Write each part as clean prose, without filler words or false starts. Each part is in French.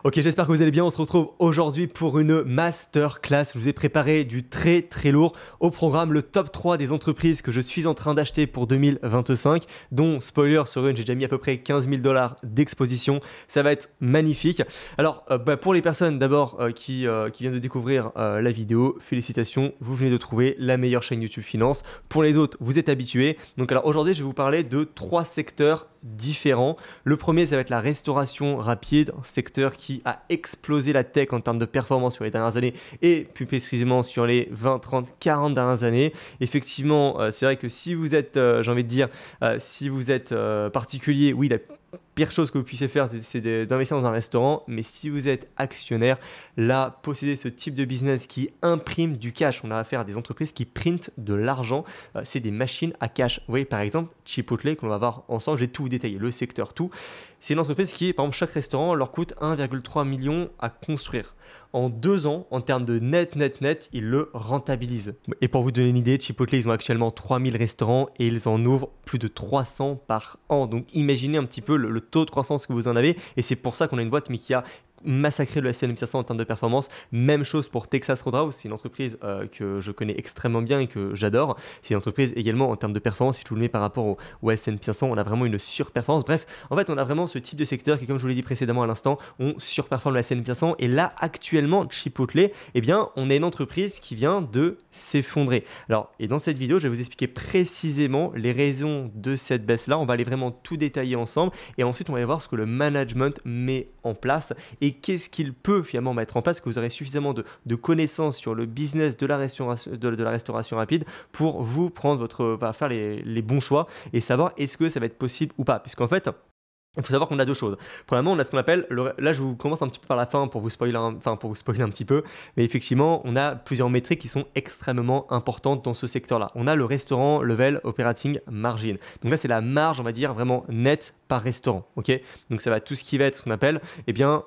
Ok, j'espère que vous allez bien. On se retrouve aujourd'hui pour une masterclass. Je vous ai préparé du très très lourd au programme, le top 3 des entreprises que je suis en train d'acheter pour 2025, dont, spoiler sur une, j'ai déjà mis à peu près 15 000 $ d'exposition. Ça va être magnifique. Alors, pour les personnes d'abord qui viennent de découvrir la vidéo, félicitations, vous venez de trouver la meilleure chaîne YouTube Finance. Pour les autres, vous êtes habitués. Donc alors aujourd'hui, je vais vous parler de 3 secteurs différents. Le premier, ça va être la restauration rapide, un secteur qui a explosé la tech en termes de performance sur les dernières années et plus précisément sur les 20, 30, 40 dernières années. Effectivement, c'est vrai que si vous êtes, j'ai envie de dire, si vous êtes particulier, oui, la pire chose que vous puissiez faire, c'est d'investir dans un restaurant. Mais si vous êtes actionnaire, là, posséder ce type de business qui imprime du cash, on a affaire à des entreprises qui printent de l'argent, c'est des machines à cash. Vous voyez, par exemple, Chipotle, qu'on va voir ensemble, je vais tout vous détailler, le secteur, tout. C'est une entreprise qui, par exemple, chaque restaurant leur coûte 1,3 million à construire. En 2 ans, en termes de net, ils le rentabilisent. Et pour vous donner une idée, Chipotle, ils ont actuellement 3000 restaurants et ils en ouvrent plus de 300 par an. Donc imaginez un petit peu le taux de croissance que vous en avez. Et c'est pour ça qu'on a une boîte, mais qui a massacré le S&P 500 en termes de performance. Même chose pour Texas Roadhouse, c'est une entreprise que je connais extrêmement bien et que j'adore. C'est une entreprise également en termes de performance, si je vous le mets par rapport au S&P 500, on a vraiment une surperformance. Bref, en fait, on a vraiment ce type de secteur qui, comme je vous l'ai dit précédemment à l'instant, on surperforme le S&P 500. Et là, actuellement, Chipotle, eh bien, on a une entreprise qui vient de s'effondrer. Alors, et dans cette vidéo, je vais vous expliquer précisément les raisons de cette baisse-là. On va aller vraiment tout détailler ensemble et ensuite, on va aller voir ce que le management met en place et qu'est-ce qu'il peut finalement mettre en place, que vous aurez suffisamment de connaissances sur le business de la restauration rapide pour vous prendre faire les bons choix et savoir est-ce que ça va être possible ou pas. Puisqu'en fait, il faut savoir qu'on a 2 choses. Premièrement, on a ce qu'on appelle, là je vous commence un petit peu par la fin pour vous spoiler un petit peu, mais effectivement, on a plusieurs métriques qui sont extrêmement importantes dans ce secteur-là. On a le restaurant level operating margin. Donc là, c'est la marge, on va dire, vraiment nette par restaurant. Ok. Donc ça va tout ce qui va être ce qu'on appelle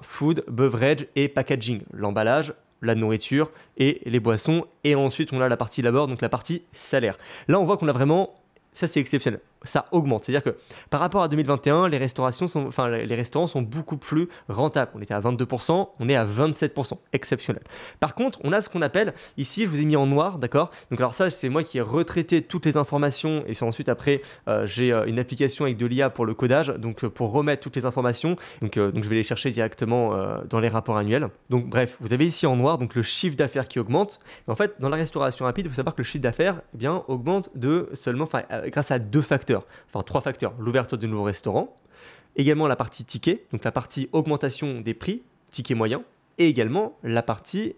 food, beverage et packaging, l'emballage, la nourriture et les boissons. Et ensuite, on a la partie labor, donc la partie salaire. Là, on voit qu'on a vraiment, ça c'est exceptionnel. Ça augmente. C'est-à-dire que par rapport à 2021, les restaurants sont beaucoup plus rentables. On était à 22%, on est à 27%. Exceptionnel. Par contre, on a ce qu'on appelle, ici, je vous ai mis en noir, d'accord? Donc alors ça, c'est moi qui ai retraité toutes les informations et ensuite après, j'ai une application avec de l'IA pour le codage, donc pour remettre toutes les informations. Donc je vais les chercher directement dans les rapports annuels. Donc bref, vous avez ici en noir donc le chiffre d'affaires qui augmente. En fait, dans la restauration rapide, il faut savoir que le chiffre d'affaires augmente grâce à 2 facteurs. Enfin 3 facteurs, l'ouverture de nouveaux restaurants, également la partie ticket, donc la partie augmentation des prix, ticket moyen, et également la partie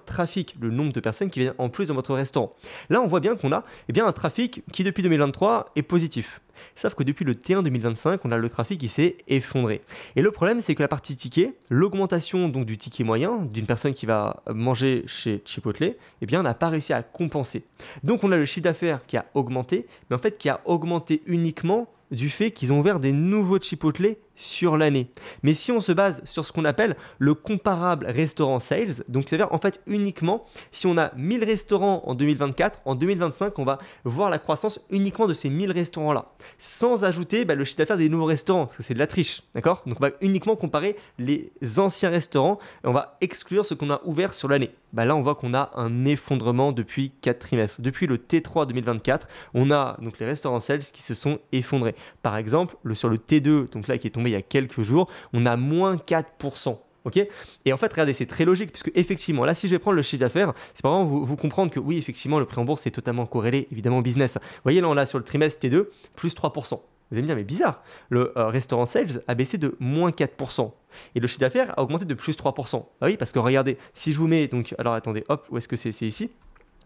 trafic, le nombre de personnes qui viennent en plus dans votre restaurant. Là, on voit bien qu'on a un trafic qui depuis 2023 est positif. Sauf que depuis le T1 2025, on a le trafic qui s'est effondré. Et le problème, c'est que la partie ticket, l'augmentation donc du ticket moyen d'une personne qui va manger chez Chipotle, n'a pas réussi à compenser. Donc on a le chiffre d'affaires qui a augmenté, mais en fait qui a augmenté uniquement du fait qu'ils ont ouvert des nouveaux Chipotle sur l'année. Mais si on se base sur ce qu'on appelle le comparable restaurant sales, donc c'est-à-dire en fait uniquement si on a 1000 restaurants en 2024, en 2025, on va voir la croissance uniquement de ces 1000 restaurants-là, sans ajouter le chiffre d'affaires des nouveaux restaurants, parce que c'est de la triche, d'accord? Donc on va uniquement comparer les anciens restaurants et on va exclure ce qu'on a ouvert sur l'année. Là, on voit qu'on a un effondrement depuis 4 trimestres. Depuis le T3 2024, on a donc les restaurants sales qui se sont effondrés. Par exemple, sur le T2, donc là qui est tombé il y a quelques jours, on a moins 4%. Ok. Et en fait, regardez, c'est très logique, puisque effectivement, là, si je vais prendre le chiffre d'affaires, c'est pas vraiment vous comprendre que oui, effectivement, le prix en bourse est totalement corrélé, évidemment, au business. Vous voyez, là, on a sur le trimestre T2, plus 3%. Vous allez me dire, mais bizarre, le restaurant sales a baissé de moins 4%. Et le chiffre d'affaires a augmenté de plus 3%. Ah oui, parce que regardez, si je vous mets, donc, alors attendez, hop, où est-ce que c'est ici?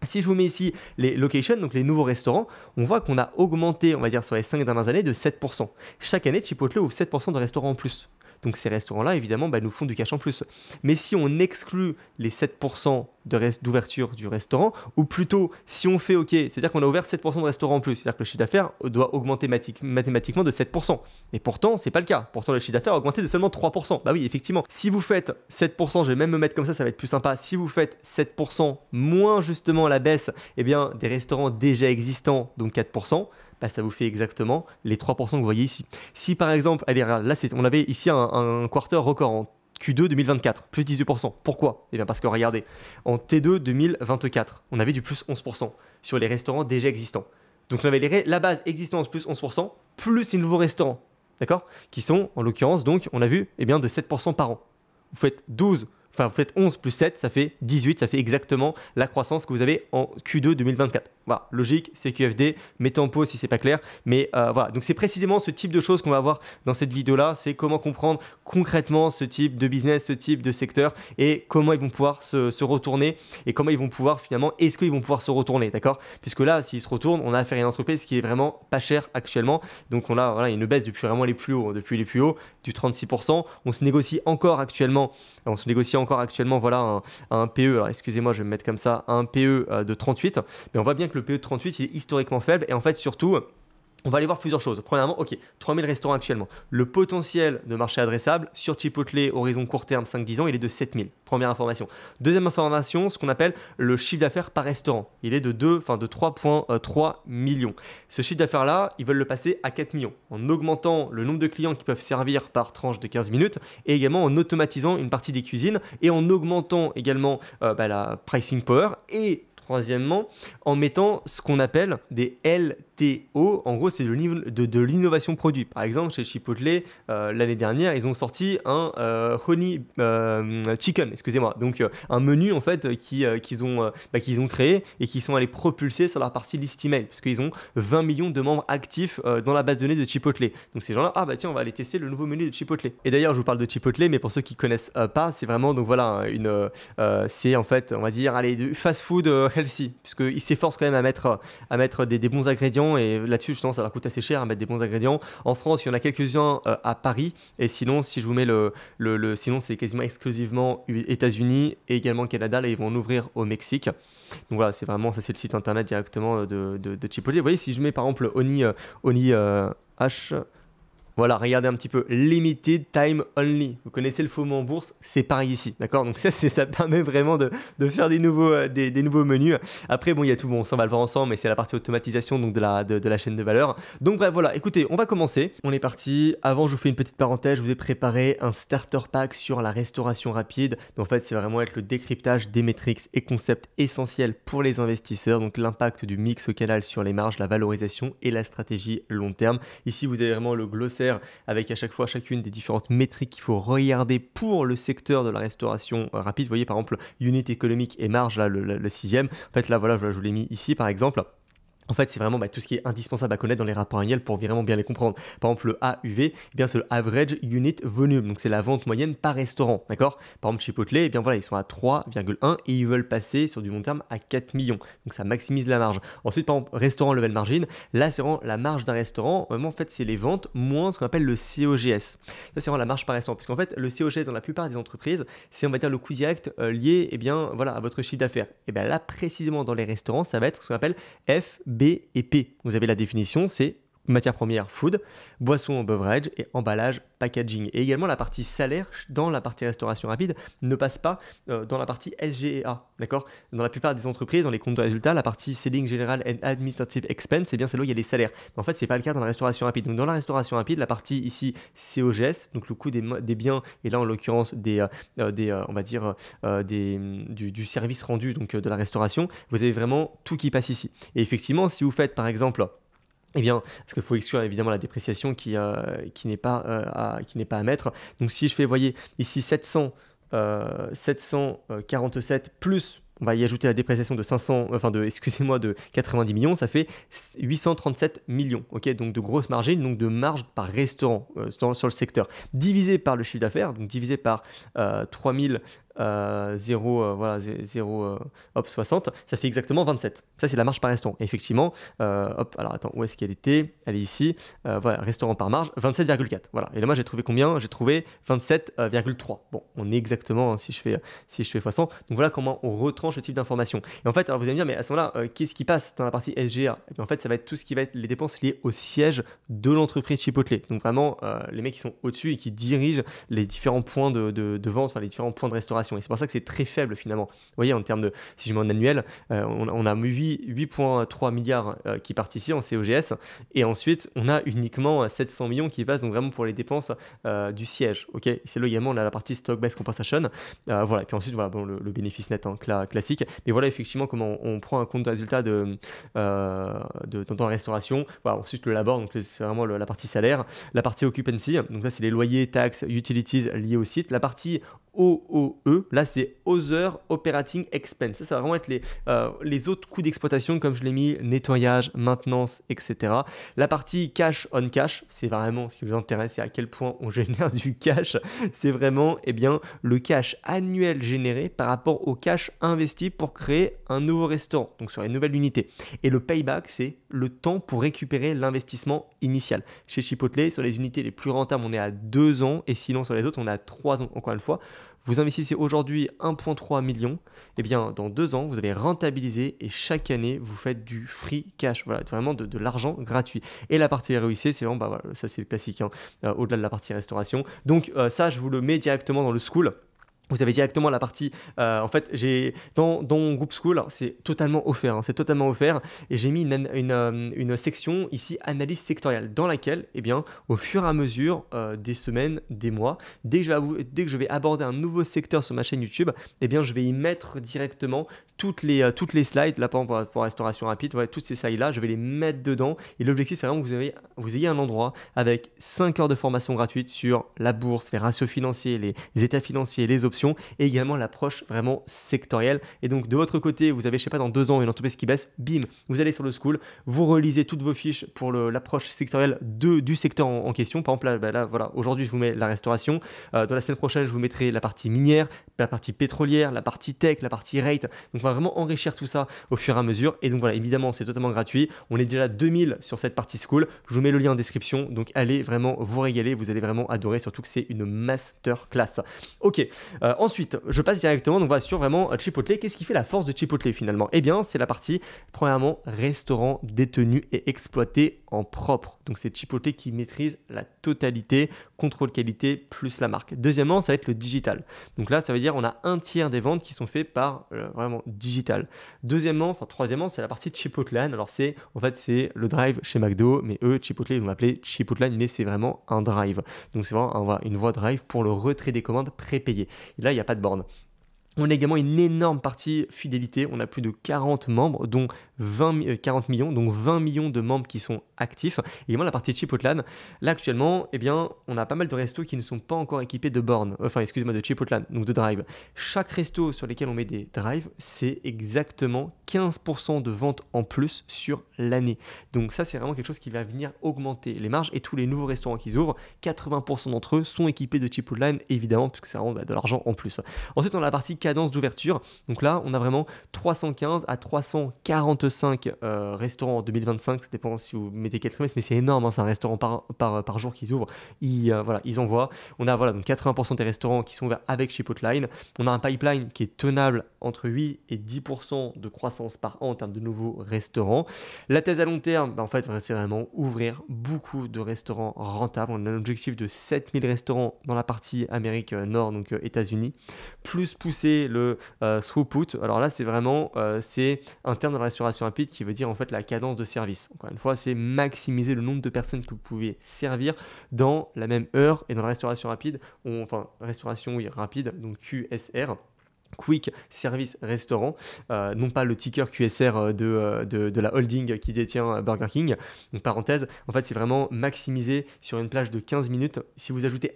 Si je vous mets ici les locations, donc les nouveaux restaurants, on voit qu'on a augmenté, on va dire, sur les 5 dernières années de 7%. Chaque année, Chipotle ouvre 7% de restaurants en plus. Donc ces restaurants-là, évidemment, nous font du cash en plus. Mais si on exclut les 7% d'ouverture du restaurant, ou plutôt si on fait OK, c'est-à-dire qu'on a ouvert 7% de restaurants en plus, c'est-à-dire que le chiffre d'affaires doit augmenter mathématiquement de 7%. Et pourtant, c'est pas le cas. Pourtant, le chiffre d'affaires a augmenté de seulement 3%. Bah oui, effectivement. Si vous faites 7%, je vais même me mettre comme ça va être plus sympa. Si vous faites 7% moins justement la baisse des restaurants déjà existants, donc 4%, ça vous fait exactement les 3% que vous voyez ici. Si par exemple, allez, là, on avait ici un quarter record en Q2 2024, plus 18%. Pourquoi? Eh bien parce que regardez, en T2 2024, on avait du plus 11% sur les restaurants déjà existants. Donc on avait la base existence plus 11%, plus les nouveaux restaurants, d'accord? Qui sont, en l'occurrence, donc, on a vu, eh bien, de 7% par an. Vous faites 12, enfin vous faites 11 plus 7, ça fait 18, ça fait exactement la croissance que vous avez en Q2 2024. Voilà, logique, CQFD, mettez en pause si c'est pas clair, mais voilà, donc c'est précisément ce type de choses qu'on va voir dans cette vidéo-là, c'est comment comprendre concrètement ce type de business, ce type de secteur et comment ils vont pouvoir se retourner et comment ils vont pouvoir finalement, est-ce qu'ils vont pouvoir se retourner, d'accord? Puisque là, s'ils se retournent, on a affaire à une entreprise qui est vraiment pas chère actuellement, donc on a voilà, une baisse depuis vraiment les plus hauts, depuis les plus hauts, du 36%, on se négocie encore actuellement voilà, un PE, alors excusez-moi, je vais me mettre comme ça, un PE de 38, mais on voit bien que le PE de 38 il est historiquement faible et en fait surtout on va aller voir plusieurs choses. Premièrement, ok, 3000 restaurants actuellement. Le potentiel de marché adressable sur Chipotle, horizon court terme 5-10 ans, il est de 7000. Première information. Deuxième information, ce qu'on appelle le chiffre d'affaires par restaurant. Il est de 3,3 millions. Ce chiffre d'affaires-là, ils veulent le passer à 4 millions en augmentant le nombre de clients qui peuvent servir par tranche de 15 minutes et également en automatisant une partie des cuisines et en augmentant également la pricing power et troisièmement, en mettant ce qu'on appelle des LTO. En gros, c'est de l'innovation produit. Par exemple, chez Chipotle, l'année dernière, ils ont sorti un honey chicken, excusez-moi. Donc, un menu en fait qu'ils ont créé et qui sont allés propulser sur leur partie list email, parce qu'ils ont 20 millions de membres actifs dans la base de données de Chipotle. Donc, ces gens-là, tiens, on va aller tester le nouveau menu de Chipotle. Et d'ailleurs, je vous parle de Chipotle, mais pour ceux qui connaissent pas, c'est vraiment donc voilà c'est en fait, on va dire, allez, du fast-food healthy, puisqu'ils s'efforcent quand même à mettre des bons ingrédients et là-dessus justement ça leur coûte assez cher à mettre des bons ingrédients. En France il y en a quelques-uns à Paris et sinon si je vous mets sinon c'est quasiment exclusivement États-Unis et également Canada, là ils vont en ouvrir au Mexique. Donc voilà, c'est vraiment ça, c'est le site internet directement de Chipotle. Vous voyez, si je mets par exemple Oni H. Voilà, regardez un petit peu, limited time only. Vous connaissez le FOMO en bourse, c'est pareil ici, d'accord? Donc ça permet vraiment de faire des nouveaux menus. Après, bon, il y a tout, bon, ça on va le voir ensemble, mais c'est la partie automatisation donc de la chaîne de valeur. Donc bref, voilà, écoutez, on va commencer. On est parti. Avant, je vous fais une petite parenthèse, je vous ai préparé un starter pack sur la restauration rapide. Donc en fait, c'est vraiment être le décryptage des métriques et concepts essentiels pour les investisseurs. Donc l'impact du mix au canal sur les marges, la valorisation et la stratégie long terme. Ici, vous avez vraiment le glossaire avec à chaque fois chacune des différentes métriques qu'il faut regarder pour le secteur de la restauration rapide. Vous voyez par exemple unit économique et marge, là le sixième. En fait là voilà, je vous l'ai mis ici par exemple. En fait, c'est vraiment tout ce qui est indispensable à connaître dans les rapports annuels pour vraiment bien les comprendre. Par exemple, le AUV, c'est le Average Unit Volume, donc c'est la vente moyenne par restaurant, d'accord? Par exemple, Chipotle, voilà, ils sont à 3,1 et ils veulent passer sur du long terme à 4 millions. Donc ça maximise la marge. Ensuite, par exemple, restaurant level margin, là, c'est vraiment la marge d'un restaurant. Vraiment, en fait, c'est les ventes moins ce qu'on appelle le COGS. Ça, c'est vraiment la marge par restaurant. Parce qu'en fait, le COGS dans la plupart des entreprises, c'est, on va dire, le coût direct lié, voilà, à votre chiffre d'affaires. Et bien là, précisément dans les restaurants, ça va être ce qu'on appelle FB et P. Vous avez la définition, c'est matière première food, boisson beverage et emballage packaging. Et également la partie salaire dans la partie restauration rapide ne passe pas dans la partie SG&A, d'accord? Dans la plupart des entreprises, dans les comptes de résultats, la partie selling general and administrative expense, c'est bien celle où il y a les salaires. Mais en fait, c'est pas le cas dans la restauration rapide. Donc dans la restauration rapide, la partie ici COGS, donc le coût des biens et là en l'occurrence du service rendu, donc de la restauration, vous avez vraiment tout qui passe ici. Et effectivement, si vous faites par exemple parce qu'il faut exclure évidemment la dépréciation qui n'est pas à mettre. Donc si je fais, voyez, ici 747 plus, on va y ajouter la dépréciation de 90 millions, ça fait 837 millions, ok? Donc de grosses marges, donc de marge par restaurant sur le secteur, divisé par le chiffre d'affaires, donc divisé par 60, ça fait exactement 27. Ça, c'est la marge par restaurant. Et effectivement, alors attends, où est-ce qu'elle était? Elle est ici. Voilà, restaurant par marge, 27,4. Voilà. Et là, moi, j'ai trouvé combien? J'ai trouvé 27,3. Bon, on est exactement, si je fais x100. Donc voilà comment on retranche ce type d'information. Et en fait, alors vous allez me dire, mais à ce moment-là, qu'est-ce qui passe dans la partie SGA? Et bien, en fait, ça va être tout ce qui va être les dépenses liées au siège de l'entreprise Chipotle. Donc vraiment, les mecs qui sont au-dessus et qui dirigent les différents points de vente, enfin les différents points de restauration restauration. Et c'est pour ça que c'est très faible finalement. Vous voyez, en termes de, si je mets en annuel, on a 8,3 milliards qui partent ici en COGS. Et ensuite, on a uniquement 700 millions qui passent donc vraiment pour les dépenses du siège. Okay, c'est là également la partie stock-based compensation. Voilà. Et puis ensuite, voilà, bon, le bénéfice net classique. Mais voilà effectivement comment on prend un compte de résultat dans la restauration. Voilà, ensuite le labor, donc c'est vraiment la partie salaire. La partie occupancy, donc là c'est les loyers, taxes, utilities liés au site. La partie OOE, là c'est Other Operating Expense. Ça va vraiment être les autres coûts d'exploitation, comme je l'ai mis, nettoyage, maintenance, etc. La partie cash on cash, c'est vraiment ce qui vous intéresse, c'est à quel point on génère du cash. C'est vraiment le cash annuel généré par rapport au cash investi pour créer un nouveau restaurant, donc sur une nouvelle unité. Et le payback, c'est le temps pour récupérer l'investissement initial. Chez Chipotle, sur les unités les plus rentables, on est à 2 ans, et sinon sur les autres, on est à 3 ans. Encore une fois, vous investissez aujourd'hui 1,3 million, et bien dans 2 ans, vous allez rentabiliser et chaque année, vous faites du free cash, voilà, vraiment de l'argent gratuit. Et la partie ROIC, c'est vraiment, voilà, ça c'est le classique, au-delà de la partie restauration. Donc ça, je vous le mets directement dans le school. Vous avez directement la partie, en fait, j'ai dans Group School, c'est totalement offert, c'est totalement offert, et j'ai mis une section ici, analyse sectorielle, dans laquelle, au fur et à mesure des semaines, des mois, dès que je vais aborder un nouveau secteur sur ma chaîne YouTube, je vais y mettre directement toutes les slides, là par exemple pour restauration rapide, voilà, toutes ces slides-là, je vais les mettre dedans, et l'objectif c'est vraiment que vous ayez un endroit avec 5 heures de formation gratuite sur la bourse, les ratios financiers, les états financiers, les options, et également l'approche vraiment sectorielle. Et donc de votre côté, vous avez, je sais pas, dans 2 ans une entreprise qui baisse, bim, vous allez sur le school, vous relisez toutes vos fiches pour l'approche sectorielle du secteur en question. Par exemple là voilà, aujourd'hui je vous mets la restauration, dans la semaine prochaine je vous mettrai la partie minière, la partie pétrolière, la partie tech, la partie rate. Donc on va vraiment enrichir tout ça au fur et à mesure. Et donc voilà, évidemment c'est totalement gratuit, on est déjà 2000 sur cette partie school, je vous mets le lien en description, donc allez vraiment vous régaler, vous allez vraiment adorer, surtout que c'est une masterclass. Ok, ensuite je passe directement, donc voilà, sur vraiment Chipotle. Qu'est-ce qui fait la force de Chipotle finalement? Eh bien c'est la partie premièrement restaurant détenu et exploité en propre. Donc c'est Chipotle qui maîtrise la totalité, contrôle qualité plus la marque. Deuxièmement, ça va être le digital. Donc là, ça veut dire on a 1/3 des ventes qui sont faites par vraiment digital. Troisièmement, c'est la partie Chipotlan. Alors c'est le drive chez McDo, mais eux, Chipotle, ils vont l'appeler Chipotlan, mais c'est vraiment un drive. Donc c'est vraiment une voie drive pour le retrait des commandes prépayées. Et là, il n'y a pas de borne. On a également une énorme partie fidélité, on a plus de 40 membres, dont 40 millions, donc 20 millions de membres qui sont actifs. Également la partie Chipotlan, là actuellement, on a pas mal de restos qui ne sont pas encore équipés de bornes, de Chipotlan, donc de drive. Chaque resto sur lesquels on met des drives, c'est exactement 15% de ventes en plus sur l'année. Donc ça, c'est vraiment quelque chose qui va venir augmenter les marges, et tous les nouveaux restaurants qui ouvrent, 80% d'entre eux sont équipés de Chipotlan, évidemment, puisque ça rend de l'argent en plus. Ensuite, on a la partie cadence d'ouverture. Donc là, on a vraiment 315 à 345 restaurants en 2025. Ça dépend si vous mettez quel trimestre, mais c'est énorme. C'est un restaurant par jour qu'ils ouvrent. Ils envoient. On a donc 80% des restaurants qui sont ouverts avec Chipotline. On a un pipeline qui est tenable entre 8 et 10% de croissance par an en termes de nouveaux restaurants. La thèse à long terme, c'est vraiment ouvrir beaucoup de restaurants rentables. On a un objectif de 7000 restaurants dans la partie Amérique Nord, donc États-Unis, plus pousser le throughput. Alors là, c'est vraiment c'est un terme dans la restauration rapide qui veut dire en fait la cadence de service. Encore une fois, c'est maximiser le nombre de personnes que vous pouvez servir dans la même heure. Et dans la restauration rapide, restauration rapide, donc QSR. Quick Service Restaurant, non pas le ticker QSR de la holding qui détient Burger King. Donc parenthèse, c'est vraiment maximisé sur une plage de 15 minutes. Si vous ajoutez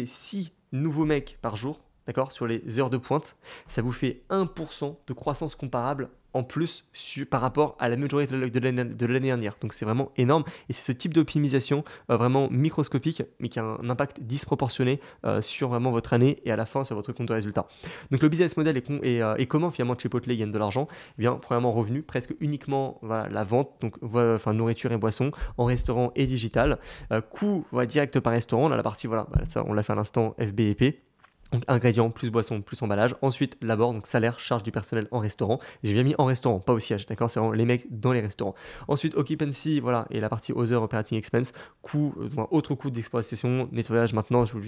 6 nouveaux mecs par jour, d'accord, sur les heures de pointe, ça vous fait 1% de croissance comparable en plus par rapport à la majorité de l'année dernière. Donc c'est vraiment énorme, et c'est ce type d'optimisation vraiment microscopique, mais qui a un impact disproportionné sur vraiment votre année et à la fin sur votre compte de résultat. Donc le business model est comment finalement Chipotle gagne de l'argent? Eh bien, premièrement, revenu, presque uniquement la vente, donc nourriture et boissons en restaurant et digital. Coût direct par restaurant, là la partie ça on l'a fait à l'instant FBEP. Donc ingrédients, plus boissons, plus emballage. Ensuite, l'abord, donc salaire, charge du personnel en restaurant. J'ai bien mis en restaurant, pas au siège, d'accord? C'est vraiment les mecs dans les restaurants. Ensuite, occupancy, voilà, et la partie other operating expense, coût, autre coût d'exploitation, nettoyage, maintenance, on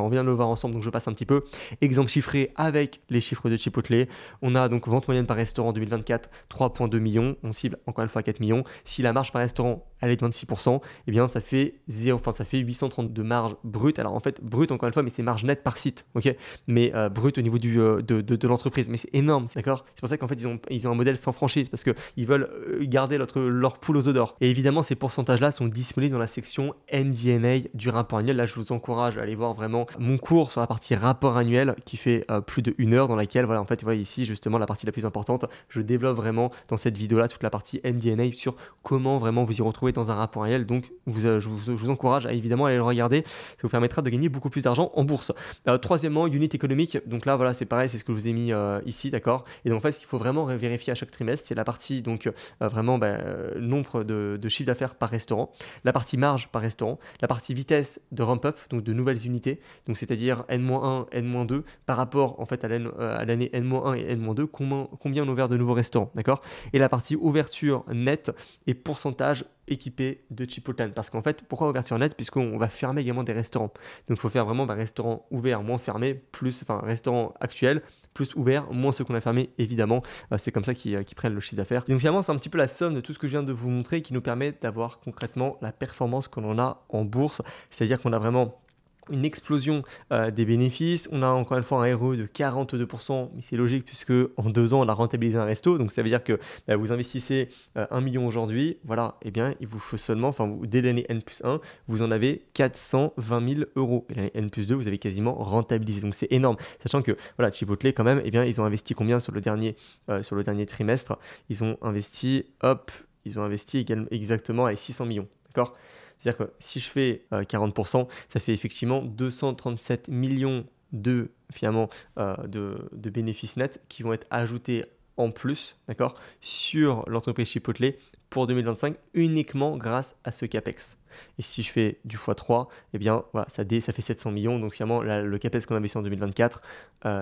vient de le voir ensemble, donc je passe un petit peu. Exemple chiffré avec les chiffres de Chipotle. On a donc vente moyenne par restaurant 2024, 3,2 millions. On cible encore une fois 4 millions. Si la marge par restaurant, elle est de 26%, eh bien ça fait 830 de marge brute. Alors en fait, brute encore une fois, mais c'est marge nette par site, ok? Mais brut au niveau de l'entreprise. Mais c'est énorme, d'accord? C'est pour ça qu'en fait, ils ont un modèle sans franchise parce qu'ils veulent garder leur poule aux œufs d'or. Et évidemment, ces pourcentages-là sont disponibles dans la section MD&A du rapport annuel. Là, je vous encourage à aller voir vraiment mon cours sur la partie rapport annuel qui fait plus de 1 heure, dans laquelle, voilà, en fait, vous voyez ici, justement, la partie la plus importante. Je développe vraiment dans cette vidéo-là toute la partie MD&A sur comment vraiment vous y retrouver dans un rapport annuel. Donc, je vous encourage à évidemment aller le regarder. Ça vous permettra de gagner beaucoup plus d'argent en bourse. Troisièmement, unit économique. Donc là, voilà, c'est pareil, c'est ce que je vous ai mis ici, d'accord? Et donc en fait, ce qu'il faut vraiment vérifier à chaque trimestre, c'est la partie donc vraiment nombre de chiffre d'affaires par restaurant, la partie marge par restaurant, la partie vitesse de ramp-up, donc de nouvelles unités, donc c'est-à-dire N-1, N-2 par rapport en fait à l'année N-1 et N-2, combien on a ouvert de nouveaux restaurants, d'accord? Et la partie ouverture nette et pourcentage équipé de Chipotle. Parce qu'en fait, pourquoi ouverture nette? Puisqu'on va fermer également des restaurants. Donc il faut faire vraiment restaurant ouvert, moins fermé, plus, enfin restaurant actuel, plus ouvert, moins ceux qu'on a fermés, évidemment. C'est comme ça qu'ils prennent le chiffre d'affaires. Donc finalement, c'est un petit peu la somme de tout ce que je viens de vous montrer qui nous permet d'avoir concrètement la performance que l'on a en bourse. C'est-à-dire qu'on a vraiment une explosion des bénéfices. On a encore une fois un ROE de 42%, mais c'est logique puisque en 2 ans, on a rentabilisé un resto. Donc ça veut dire que vous investissez 1 million aujourd'hui, voilà, et bien il vous faut seulement, dès l'année N+1, vous en avez 420 000 euros. Et l'année N+2, vous avez quasiment rentabilisé. Donc c'est énorme. Sachant que voilà, Chipotle, quand même, ils ont investi combien sur le dernier trimestre? Ils ont investi exactement à 600 millions. D'accord? C'est-à-dire que si je fais 40%, ça fait effectivement 237 millions finalement, de bénéfices nets qui vont être ajoutés en plus, d'accord, sur l'entreprise Chipotle pour 2025 uniquement grâce à ce CAPEX. Et si je fais du x3, eh bien, voilà, ça fait 700 millions. Donc finalement, le CAPEX qu'on investit en 2024,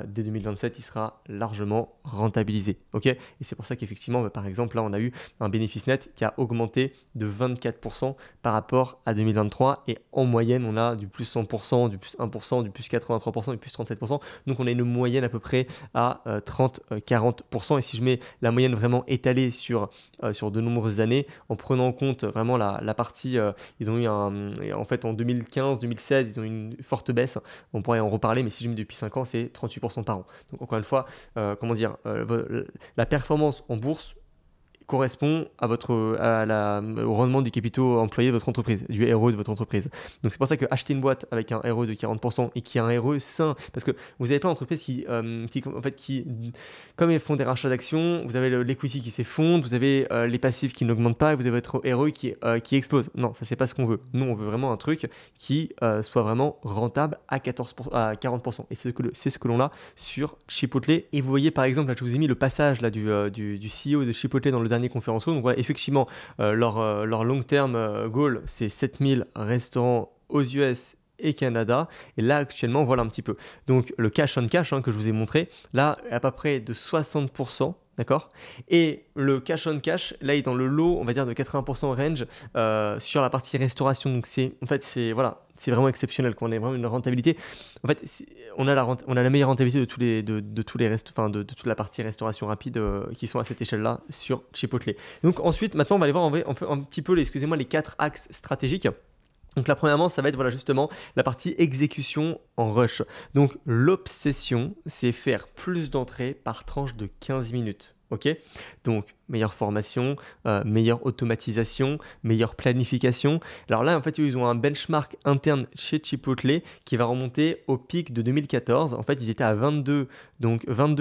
dès 2027, il sera largement rentabilisé. Ok? Et c'est pour ça qu'effectivement, par exemple, là, on a eu un bénéfice net qui a augmenté de 24% par rapport à 2023. Et en moyenne, on a du plus 100%, du plus 1%, du plus 83%, du plus 37%. Donc on a une moyenne à peu près à 30-40%. Et si je mets la moyenne vraiment étalée sur de nombreuses années, en prenant en compte vraiment la partie... ils ont eu en fait en 2015-2016, ils ont eu une forte baisse. On pourrait en reparler, mais si je mets depuis 5 ans, c'est 38% par an. Donc encore une fois, la performance en bourse correspond au rendement du capitaux employé de votre entreprise, du ROE de votre entreprise. Donc c'est pour ça que acheter une boîte avec un ROE de 40% et qui a un ROE sain, parce que vous avez plein d'entreprises qui, comme elles font des rachats d'actions, vous avez l'equity qui s'effondre, vous avez les passifs qui n'augmentent pas et vous avez votre ROE qui explose. Non, ça c'est pas ce qu'on veut. Nous on veut vraiment un truc qui soit vraiment rentable à 40%. Et c'est ce que l'on a sur Chipotle. Et vous voyez par exemple, là je vous ai mis le passage là, du CEO de Chipotle dans le dernier conférence call. Donc voilà, effectivement, leur long-term goal, c'est 7000 restaurants aux US et Canada. Et là, actuellement, voilà un petit peu. Donc, le cash on cash que je vous ai montré, là, à peu près de 60%. D'accord? Et le cash on cash, là, il est dans le lot, on va dire, de 80% range sur la partie restauration. Donc, c'est vraiment exceptionnel. On a vraiment une rentabilité. En fait, on a la meilleure rentabilité de toute la partie restauration rapide qui sont à cette échelle-là sur Chipotle. Donc, ensuite, maintenant, on va aller voir un petit peu les 4 axes stratégiques. Donc là, premièrement, ça va être justement la partie exécution en rush. Donc l'obsession, c'est faire plus d'entrées par tranche de 15 minutes. Ok? Donc meilleure formation, meilleure automatisation, meilleure planification. Alors là, en fait, ils ont un benchmark interne chez Chipotle qui va remonter au pic de 2014. En fait, ils étaient à 22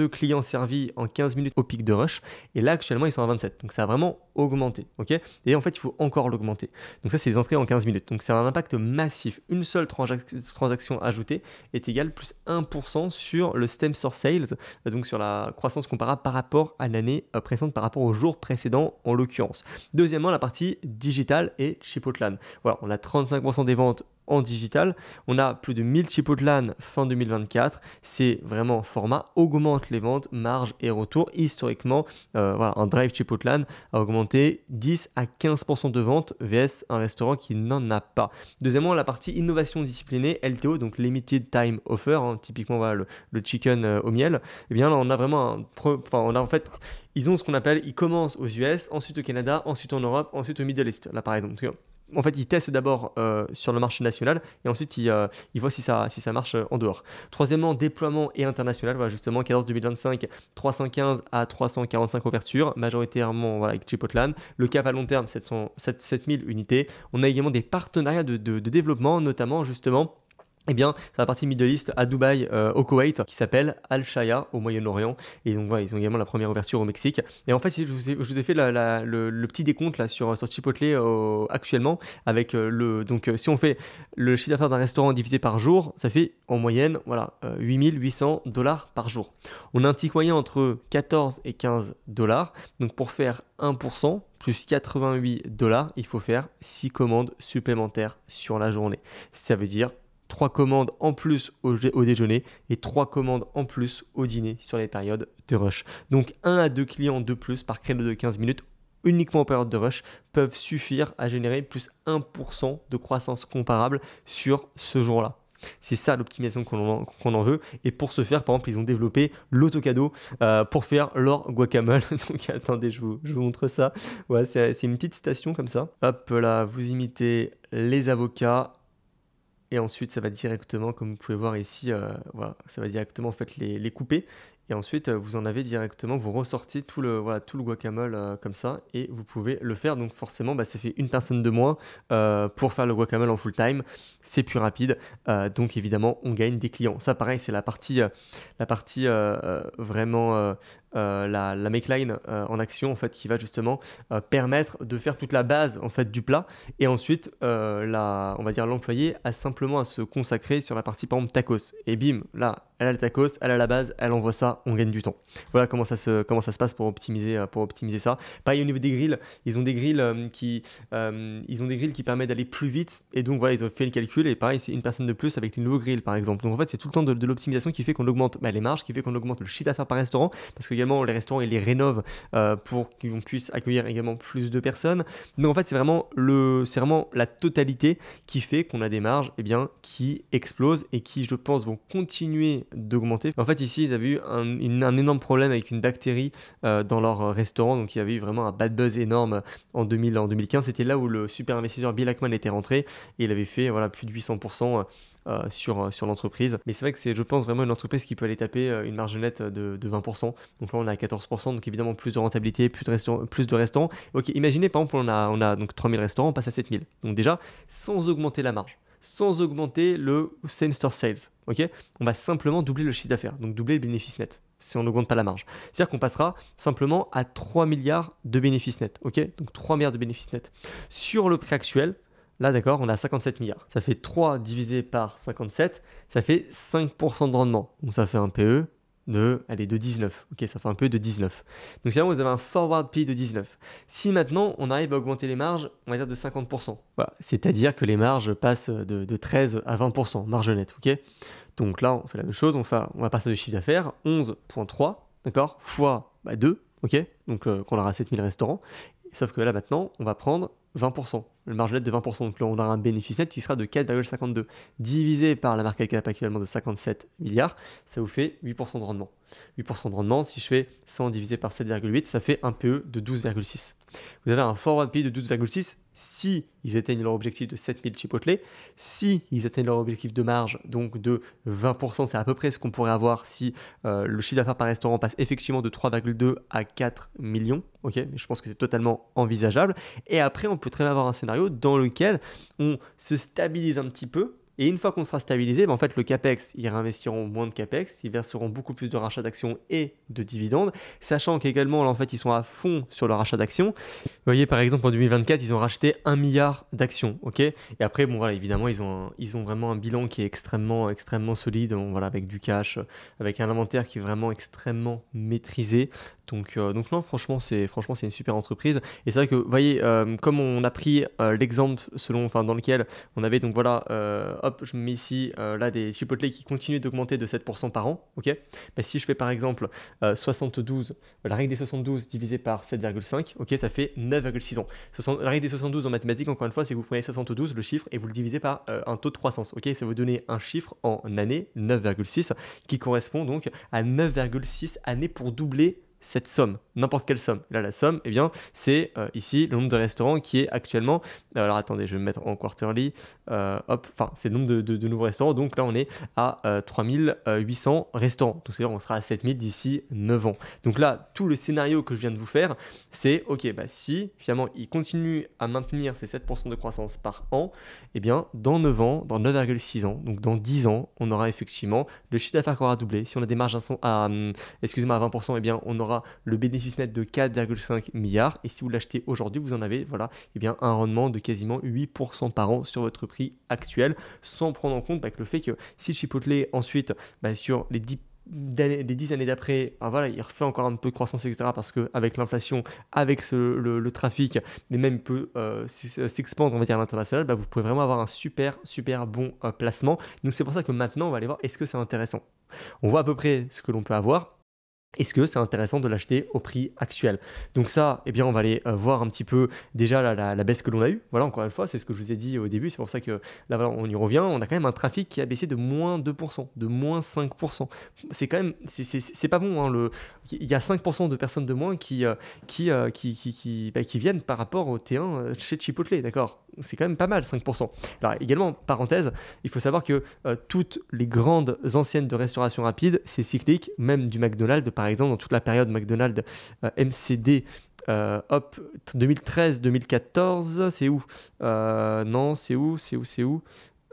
clients servis en 15 minutes au pic de rush. Et là, actuellement, ils sont à 27. Donc ça a vraiment augmenté. Ok? Et en fait, il faut encore l'augmenter. Donc ça, c'est les entrées en 15 minutes. Donc c'est un impact massif. Une seule transaction ajoutée est égale plus 1% sur le stem store sales, donc sur la croissance comparable par rapport à l'année précédente, par rapport au jour précédent en l'occurrence. Deuxièmement, la partie digitale et Chipotlan. Voilà, on a 35% des ventes en digital. On a plus de 1000 Chipotle fin 2024. C'est vraiment format augmente les ventes, marge et retour. Historiquement, voilà, un drive Chipotle a augmenté 10 à 15% de ventes vs un restaurant qui n'en a pas. Deuxièmement, la partie innovation disciplinée, LTO, donc Limited Time Offer, typiquement voilà, le chicken au miel. Eh bien là, on a vraiment on a en fait, ils ont ce qu'on appelle, ils commencent aux US, ensuite au Canada, ensuite en Europe, ensuite au Middle East. Là, par exemple. En fait, ils testent d'abord sur le marché national et ensuite ils voient si ça marche en dehors. Troisièmement, déploiement et international. Voilà, justement, cadence 2025, 315 à 345 ouvertures, majoritairement voilà, avec Chipotle. Le cap à long terme, 7000 unités. On a également des partenariats de développement, notamment justement. Eh bien, c'est la partie Middle East à Dubaï, au Koweït, qui s'appelle Al-Shaya au Moyen-Orient. Et donc voilà, ils ont également la première ouverture au Mexique. Et en fait, je vous ai fait le petit décompte là, sur Chipotle actuellement. Avec donc, si on fait le chiffre d'affaires d'un restaurant divisé par jour, ça fait en moyenne voilà, 8800$ par jour. On a un ticket moyen entre 14 et 15$. Donc pour faire 1%, plus 88$, il faut faire 6 commandes supplémentaires sur la journée. Ça veut dire 3 commandes en plus au déjeuner et 3 commandes en plus au dîner sur les périodes de rush. Donc 1 à 2 clients de plus par créneau de 15 minutes uniquement en période de rush peuvent suffire à générer plus 1% de croissance comparable sur ce jour-là. C'est ça l'optimisation qu'on en veut. Et pour ce faire, par exemple, ils ont développé l'autocadeau pour faire leur guacamole. Donc attendez, je vous montre ça. Ouais, c'est une petite station comme ça. Hop là, vous imitez les avocats. Et ensuite, ça va directement, comme vous pouvez voir ici, voilà, ça va directement en fait les couper. Et ensuite, vous en avez directement, vous ressortez tout le guacamole comme ça et vous pouvez le faire. Donc forcément, ça fait une personne de moins pour faire le guacamole en full time. C'est plus rapide. Donc évidemment, on gagne des clients. Ça, pareil, c'est la partie vraiment la make line en action en fait qui va justement permettre de faire toute la base en fait du plat. Et ensuite, on va dire l'employé a simplement à se consacrer sur la partie par exemple tacos. Et bim, là, elle a le tacos, elle a la base, elle envoie ça, on gagne du temps. Voilà comment ça se passe pour optimiser ça. Pareil au niveau des grilles, ils ont des grilles qui permettent d'aller plus vite. Et donc voilà, ils ont fait le calcul et pareil, c'est une personne de plus avec les nouveaux grilles par exemple. Donc en fait, c'est tout le temps de l'optimisation qui fait qu'on augmente les marges, qui fait qu'on augmente le chiffre d'affaires par restaurant, parce qu'également les restaurants ils les rénovent pour qu'on puisse accueillir également plus de personnes. Donc en fait, c'est vraiment la totalité qui fait qu'on a des marges qui explosent et qui, je pense, vont continuer d'augmenter. En fait, ici, ils avaient eu un énorme problème avec une bactérie dans leur restaurant. Donc, il y avait eu vraiment un bad buzz énorme en 2015. C'était là où le super investisseur Bill Ackman était rentré et il avait fait plus de 800% sur l'entreprise. Mais c'est vrai que c'est, je pense, vraiment une entreprise qui peut aller taper une marge nette de 20%. Donc là, on est à 14%. Donc évidemment, plus de rentabilité, plus de restaurants. Ok, imaginez, par exemple, on a donc 3000 restaurants, on passe à 7000. Donc déjà, sans augmenter la marge, sans augmenter le same store sales, ok, on va simplement doubler le chiffre d'affaires, donc doubler le bénéfice net, si on n'augmente pas la marge. C'est-à-dire qu'on passera simplement à 3 milliards de bénéfices nets, ok, donc 3 milliards de bénéfices nets. Sur le prix actuel, là d'accord, on a 57 milliards. Ça fait 3 divisé par 57, ça fait 5% de rendement. Donc ça fait un PE de 19. Ok, ça fait un peu de 19. Donc là, vous avez un forward PE de 19. Si maintenant, on arrive à augmenter les marges, on va dire de 50%. Voilà. C'est-à-dire que les marges passent de 13 à 20%, marge nette. Ok. Donc là, on fait la même chose. On va passer de chiffre d'affaires, 11,3, d'accord, fois 2, ok. Donc qu'on aura 7000 restaurants. Sauf que là, maintenant, on va prendre 20%, le marge net de 20%, donc là on aura un bénéfice net qui sera de 4,52 divisé par la market cap actuellement de 57 milliards, ça vous fait 8% de rendement. 8% de rendement, si je fais 100 divisé par 7,8, ça fait un PE de 12,6. Vous avez un forward PE de 12,6 si ils atteignent leur objectif de 7000 Chipotle, si ils atteignent leur objectif de marge donc de 20%, c'est à peu près ce qu'on pourrait avoir si le chiffre d'affaires par restaurant passe effectivement de 3,2 à 4 millions, ok, mais je pense que c'est totalement envisageable. Et après, on peut très bien avoir un scénario dans lequel on se stabilise un petit peu, Et une fois qu'on sera stabilisé, en fait, le CAPEX, ils réinvestiront moins de CAPEX, ils verseront beaucoup plus de rachats d'actions et de dividendes, sachant qu'également, là, en fait, ils sont à fond sur le rachat d'actions. Vous voyez, par exemple, en 2024, ils ont racheté 1 milliard d'actions, ok. Et après, bon, voilà, évidemment, ils ont vraiment un bilan qui est extrêmement solide, voilà, avec du cash, avec un inventaire qui est vraiment extrêmement maîtrisé. Donc non, franchement, c'est une super entreprise. Et c'est vrai que, vous voyez, comme on a pris l'exemple dans lequel on avait, donc voilà, hop, je me mets ici, là, des Chipotle qui continuent d'augmenter de 7% par an, ok. Bah, si je fais par exemple 72, la règle des 72 divisé par 7,5, ok, ça fait 9,6 ans. La règle des 72 en mathématiques, encore une fois, c'est que vous prenez 72, le chiffre, et vous le divisez par un taux de croissance, ok. Ça va vous donner un chiffre en année, 9,6, qui correspond donc à 9,6 années pour doubler cette somme, n'importe quelle somme. Là, la somme, eh bien, c'est ici le nombre de restaurants qui est actuellement. Alors attendez, je vais me mettre en quarterly. C'est le nombre de nouveaux restaurants. Donc là, on est à 3800 restaurants. Donc c'est-à-dire on sera à 7000 d'ici 9 ans. Donc là, tout le scénario que je viens de vous faire, c'est ok, bah, si finalement il continue à maintenir ces 7% de croissance par an, eh bien, dans 9 ans, dans 9,6 ans, donc dans 10 ans, on aura effectivement le chiffre d'affaires qui aura doublé. Si on a des marges à 20%, eh bien, on aura le bénéfice net de 4,5 milliards. Et si vous l'achetez aujourd'hui, vous en avez un rendement de quasiment 8% par an sur votre prix actuel, sans prendre en compte que le fait que si Chipotle ensuite, sur les 10 années d'après, il refait encore un peu de croissance, etc. Parce qu'avec l'inflation, avec le trafic, et même il peut s'expandre, on va dire, à l'international, vous pouvez vraiment avoir un super bon placement. Donc c'est pour ça que maintenant, on va aller voir est-ce que c'est intéressant. On voit à peu près ce que l'on peut avoir. Est-ce que c'est intéressant de l'acheter au prix actuel? Donc ça, on va aller voir un petit peu déjà la baisse que l'on a eue. Voilà, encore une fois, c'est ce que je vous ai dit au début. C'est pour ça que là, voilà, on y revient. On a quand même un trafic qui a baissé de moins 2%, de moins 5%. C'est quand même, c'est pas bon, hein, il y a 5% de personnes de moins qui viennent par rapport au T1 chez Chipotle, d'accord? C'est quand même pas mal, 5%. Alors également, parenthèse, il faut savoir que toutes les grandes enseignes de restauration rapide, c'est cyclique, même du McDonald's, par exemple, dans toute la période McDonald's MCD, 2013-2014, c'est où? Non, c'est où?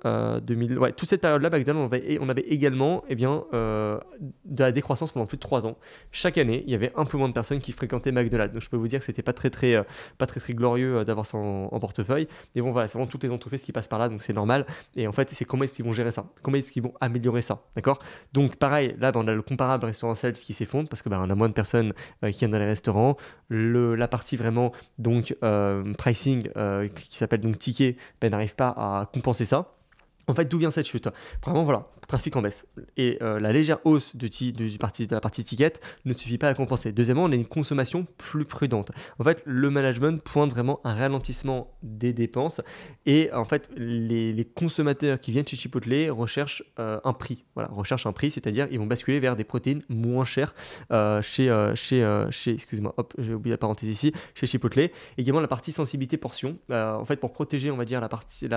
2000, ouais, toute cette période-là, McDonald's, on avait également de la décroissance pendant plus de 3 ans. Chaque année, il y avait un peu moins de personnes qui fréquentaient McDonald's. Donc je peux vous dire que c'était pas très glorieux d'avoir ça en portefeuille. Mais bon, voilà, c'est vraiment toutes les entreprises qui passent par là, donc c'est normal. Et en fait, c'est comment est-ce qu'ils vont gérer ça? Comment est-ce qu'ils vont améliorer ça? D'accord? Donc pareil, là, on a le comparable restaurant sales qui s'effondre parce que on a moins de personnes qui viennent dans les restaurants. La partie vraiment donc pricing qui s'appelle donc ticket n'arrive pas à compenser ça. En fait, d'où vient cette chute? Vraiment, voilà, trafic en baisse. Et la légère hausse de la partie ticket ne suffit pas à compenser. Deuxièmement, on a une consommation plus prudente. En fait, le management pointe vraiment un ralentissement des dépenses. Et en fait, les consommateurs qui viennent chez Chipotle recherchent un prix. Voilà, recherchent un prix, c'est-à-dire ils vont basculer vers des protéines moins chères excusez-moi, hop, j'ai oublié la parenthèse ici, chez Chipotle. Également, la partie sensibilité portion. En fait, pour protéger, on va dire, la partie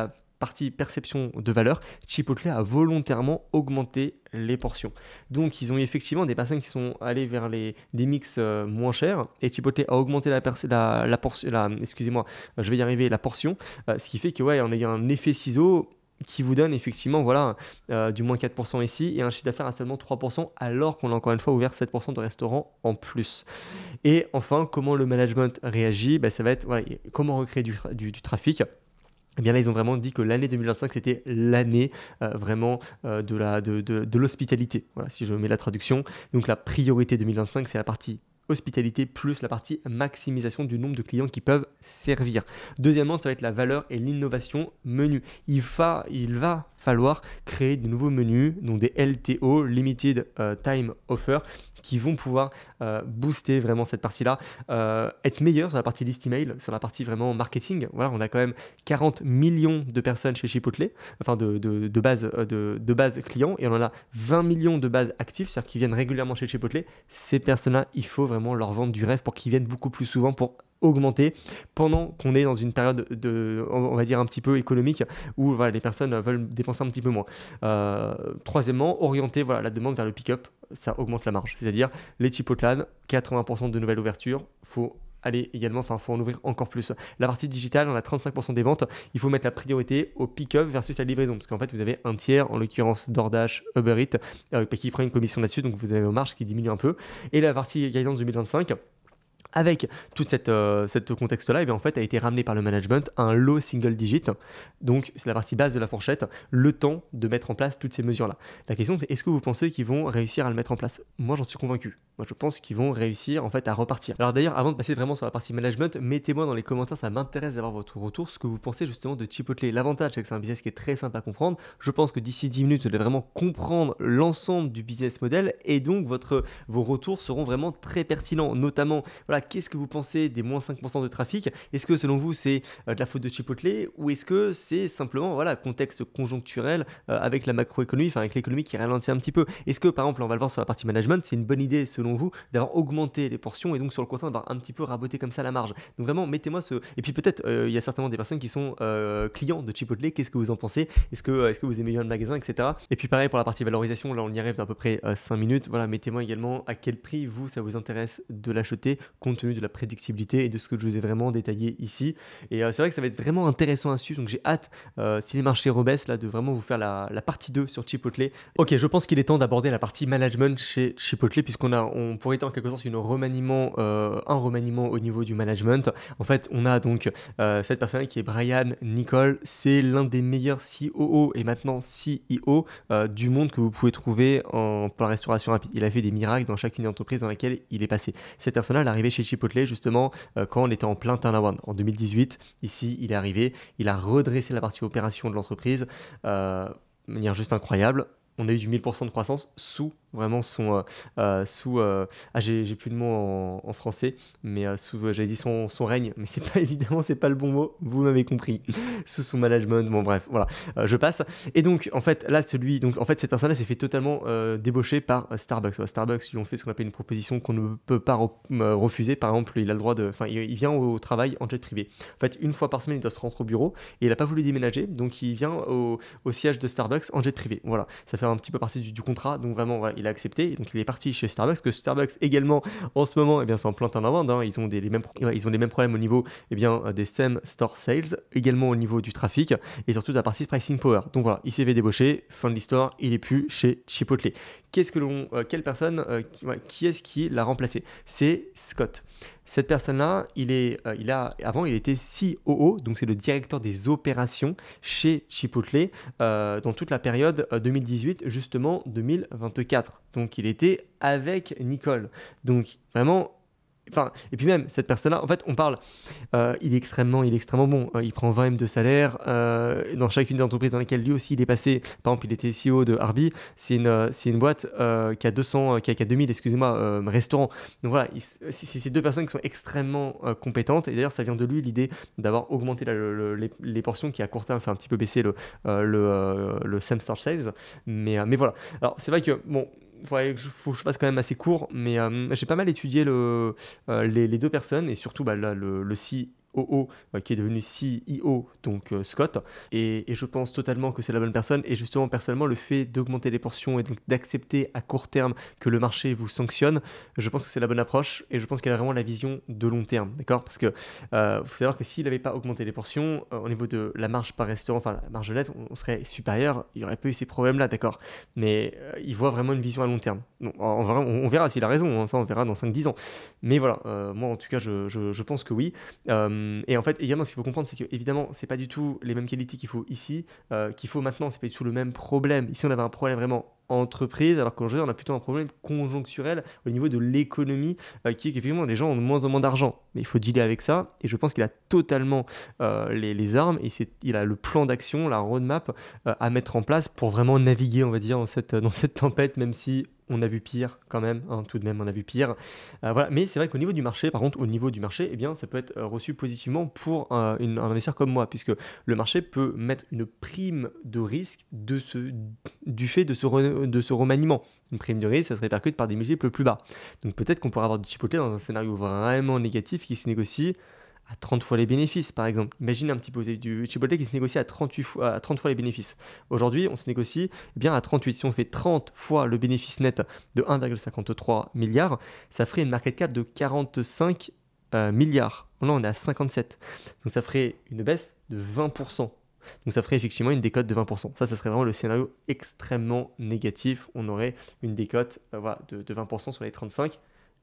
perception de valeur, Chipotle a volontairement augmenté les portions. Donc ils ont effectivement des personnes qui sont allées vers des mix moins chers et Chipotle a augmenté la portion, excusez-moi, je vais y arriver, la portion, ce qui fait que on a eu un effet ciseau qui vous donne effectivement du moins 4% ici et un chiffre d'affaires à seulement 3% alors qu'on a encore une fois ouvert 7% de restaurants en plus. Et enfin, comment le management réagit? Ça va être comment recréer du trafic. Eh bien là, ils ont vraiment dit que l'année 2025, c'était l'année de l'hospitalité. Voilà, si je mets la traduction. Donc la priorité 2025, c'est la partie hospitalité plus la partie maximisation du nombre de clients qui peuvent servir. Deuxièmement, ça va être la valeur et l'innovation menu. Il va falloir créer de nouveaux menus, donc des LTO, Limited Time Offer, qui vont pouvoir booster vraiment cette partie-là, être meilleur sur la partie list email, sur la partie vraiment marketing. Voilà, on a quand même 40 millions de personnes chez Chipotle, enfin de base clients, et on en a 20 millions de bases actives, c'est-à-dire qui viennent régulièrement chez Chipotle. Ces personnes-là, il faut vraiment leur vendre du rêve pour qu'ils viennent beaucoup plus souvent pour augmenter pendant qu'on est dans une période on va dire un petit peu économique où les personnes veulent dépenser un petit peu moins. Troisièmement, orienter la demande vers le pick-up, ça augmente la marge. C'est-à-dire les Chipotlan, 80% de nouvelles ouvertures, faut aller également, enfin, il faut en ouvrir encore plus. La partie digitale, on a 35% des ventes. Il faut mettre la priorité au pick-up versus la livraison. Parce qu'en fait, vous avez un tiers, en l'occurrence DoorDash, Uber Eats, qui prend une commission là-dessus. Donc, vous avez vos marges qui diminuent un peu. Et la partie guidance 2025, avec tout cette contexte-là, et bien en fait, a été ramené par le management à un low single digit. Donc, c'est la partie basse de la fourchette, le temps de mettre en place toutes ces mesures-là. La question, c'est est-ce que vous pensez qu'ils vont réussir à le mettre en place? Moi, j'en suis convaincu. Moi, je pense qu'ils vont réussir en fait à repartir. Alors d'ailleurs, avant de passer vraiment sur la partie management, mettez-moi dans les commentaires, ça m'intéresse d'avoir votre retour, ce que vous pensez justement de Chipotle. L'avantage, c'est que c'est un business qui est très simple à comprendre. Je pense que d'ici 10 minutes, vous allez vraiment comprendre l'ensemble du business model et donc vos retours seront vraiment très pertinents. Notamment, voilà, qu'est-ce que vous pensez des moins 5% de trafic? Est-ce que selon vous, c'est de la faute de Chipotle ou est-ce que c'est simplement voilà, contexte conjoncturel avec la macroéconomie, enfin avec l'économie qui ralentit un petit peu? Est-ce que par exemple, on va le voir sur la partie management, c'est une bonne idée selon vous d'avoir augmenté les portions et donc sur le contraire d'avoir un petit peu raboté comme ça la marge? Donc vraiment, mettez-moi ce... Et puis peut-être, il y a certainement des personnes qui sont clients de Chipotle, qu'est-ce que vous en pensez? Est-ce que vous aimez bien le magasin, etc. Et puis pareil pour la partie valorisation, là on y arrive dans à peu près 5 minutes. Voilà, mettez-moi également à quel prix vous, ça vous intéresse de l'acheter compte tenu de la prédictibilité et de ce que je vous ai vraiment détaillé ici. Et c'est vrai que ça va être vraiment intéressant à suivre, donc j'ai hâte, si les marchés rebaissent, là, de vraiment vous faire la partie 2 sur Chipotle. Ok, je pense qu'il est temps d'aborder la partie management chez Chipotle, on pourrait être en quelque sorte un remaniement au niveau du management. En fait, on a donc cette personne qui est Brian Niccol, c'est l'un des meilleurs COO et maintenant CEO du monde que vous pouvez trouver pour la restauration rapide. Il a fait des miracles dans chacune des entreprises dans lesquelles il est passé. Cette personne-là, elle est arrivée chez Chipotle justement quand on était en plein turnaround en 2018. Ici, il est arrivé, il a redressé la partie opération de l'entreprise de manière juste incroyable. On a eu du 1000% de croissance sous vraiment j'ai plus de mots en français, mais j'avais dit son règne, mais c'est pas évidemment, c'est pas le bon mot, vous m'avez compris, sous son management, bon bref, voilà, je passe. Et donc en fait là cette personne-là s'est fait totalement débaucher par Starbucks. Starbucks lui ont fait ce qu'on appelle une proposition qu'on ne peut pas refuser. Par exemple, il a le droit il vient au travail en jet privé. En fait, une fois par semaine, il doit se rendre au bureau et il a pas voulu déménager, donc il vient au siège de Starbucks en jet privé. Voilà, ça fait un petit peu partie du contrat, donc vraiment voilà, il a accepté, et donc il est parti chez Starbucks, que Starbucks également en ce moment, c'est en plein turnaround, hein, ils ont les mêmes problèmes au niveau des same store sales, également au niveau du trafic et surtout de la partie pricing power. Donc voilà, il s'est fait débaucher, fin de l'histoire, il est plus chez Chipotle. Quelle personne, qui est-ce qui l'a remplacé? C'est Scott. Cette personne-là, avant, il était COO, donc c'est le directeur des opérations chez Chipotle dans toute la période 2018 justement 2024. Donc il était avec Nicole. Donc vraiment. Et puis même, cette personne-là, en fait, on parle, il est extrêmement bon. Il prend 20 M de salaire dans chacune des entreprises dans lesquelles lui aussi il est passé. Par exemple, il était CEO de Arby. C'est une boîte qui a 2000, restaurants. Donc voilà, c'est ces deux personnes qui sont extrêmement compétentes. Et d'ailleurs, ça vient de lui, l'idée d'avoir augmenté les portions qui, à court terme, fait un petit peu baisser le same store sales. Mais voilà. Alors, c'est vrai que, bon, faut que je fasse quand même assez court, mais j'ai pas mal étudié les deux personnes et surtout le COO qui est devenu CEO, donc Scott, et je pense totalement que c'est la bonne personne. Et justement, personnellement, le fait d'augmenter les portions et donc d'accepter à court terme que le marché vous sanctionne, je pense que c'est la bonne approche et je pense qu'elle a vraiment la vision de long terme, d'accord? Parce que faut savoir que s'il n'avait pas augmenté les portions au niveau de la marge par restaurant, enfin la marge nette, on serait supérieur, il n'y aurait pas eu ces problèmes-là, d'accord? Mais il voit vraiment une vision à long terme. Donc, on verra s'il a raison, hein, ça on verra dans 5-10 ans. Mais voilà, moi en tout cas, je pense que oui. Et en fait, également, ce qu'il faut comprendre, c'est que évidemment, c'est pas du tout les mêmes qualités qu'il faut ici, qu'il faut maintenant. C'est pas du tout le même problème. Ici, on avait un problème vraiment entreprise, alors qu'aujourd'hui, on a plutôt un problème conjoncturel au niveau de l'économie, qui est qu'effectivement, les gens ont de moins en moins d'argent. Mais il faut dealer avec ça. Et je pense qu'il a totalement les armes et il a le plan d'action, la roadmap à mettre en place pour vraiment naviguer, on va dire, dans cette tempête, même si on a vu pire quand même, hein, tout de même on a vu pire. Voilà. Mais c'est vrai qu'au niveau du marché, par contre, eh bien, ça peut être reçu positivement pour un investisseur comme moi, puisque le marché peut mettre une prime de risque du fait de ce remaniement. Une prime de risque, ça se répercute par des multiples plus bas. Donc peut-être qu'on pourrait avoir du Chipotle dans un scénario vraiment négatif qui se négocie à 30 fois les bénéfices, par exemple. Imaginez un petit peu, vous avez du Chipotle qui se négocie à 30 fois les bénéfices. Aujourd'hui, on se négocie bien à 38. Si on fait 30 fois le bénéfice net de 1,53 milliard, ça ferait une market cap de 45 milliards. Là, on est à 57. Donc, ça ferait une baisse de 20%. Donc, ça ferait effectivement une décote de 20%. Ça serait vraiment le scénario extrêmement négatif. On aurait une décote voilà, de 20% sur les 35.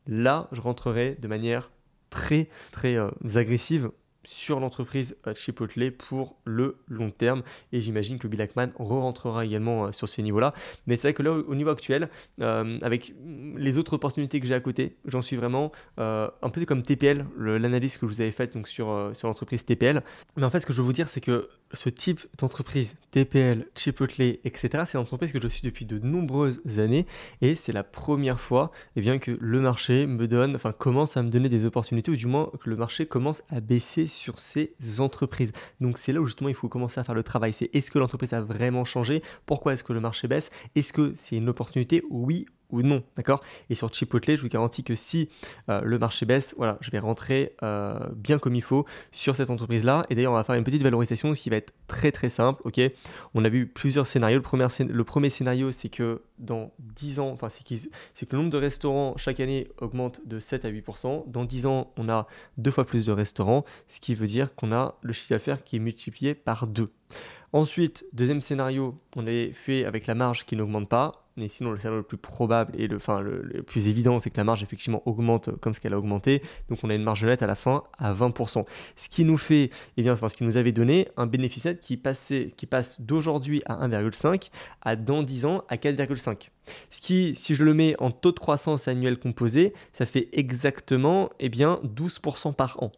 Là, je rentrerai de manière très, très agressive sur l'entreprise Chipotle pour le long terme, et j'imagine que Bill Ackman re-rentrera également sur ces niveaux-là. Mais c'est vrai que là, au niveau actuel, avec les autres opportunités que j'ai à côté, j'en suis vraiment un peu comme TPL, l'analyse que je vous avais faite donc, sur l'entreprise TPL. Mais en fait, ce que je veux vous dire, c'est que ce type d'entreprise, TPL, Chipotle, etc., c'est une entreprise que je suis depuis de nombreuses années, et c'est la première fois bien, que le marché commence à me donner des opportunités, ou du moins que le marché commence à baisser sur ces entreprises. Donc c'est là où justement il faut commencer à faire le travail. C'est est-ce que l'entreprise a vraiment changé? Pourquoi est-ce que le marché baisse? Est-ce que c'est une opportunité? Oui ou non, d'accord? Et sur Chipotle, je vous garantis que si le marché baisse, voilà, je vais rentrer bien comme il faut sur cette entreprise-là. Et d'ailleurs, on va faire une petite valorisation, ce qui va être très très simple, ok? On a vu plusieurs scénarios. Le premier scénario, c'est que dans 10 ans, c'est que le nombre de restaurants chaque année augmente de 7 à 8%. Dans 10 ans, on a 2 fois plus de restaurants, ce qui veut dire qu'on a le chiffre d'affaires qui est multiplié par 2. Ensuite, deuxième scénario, on est fait avec la marge qui n'augmente pas. Mais sinon, le scénario le plus probable et le plus évident, c'est que la marge effectivement augmente comme ce qu'elle a augmenté. Donc, on a une marge nette à la fin à 20%. Ce qui nous fait, ce qui nous avait donné un bénéfice net qui passe d'aujourd'hui à 1,5 à dans 10 ans à 4,5. Ce qui, si je le mets en taux de croissance annuel composé, ça fait exactement 12% par an.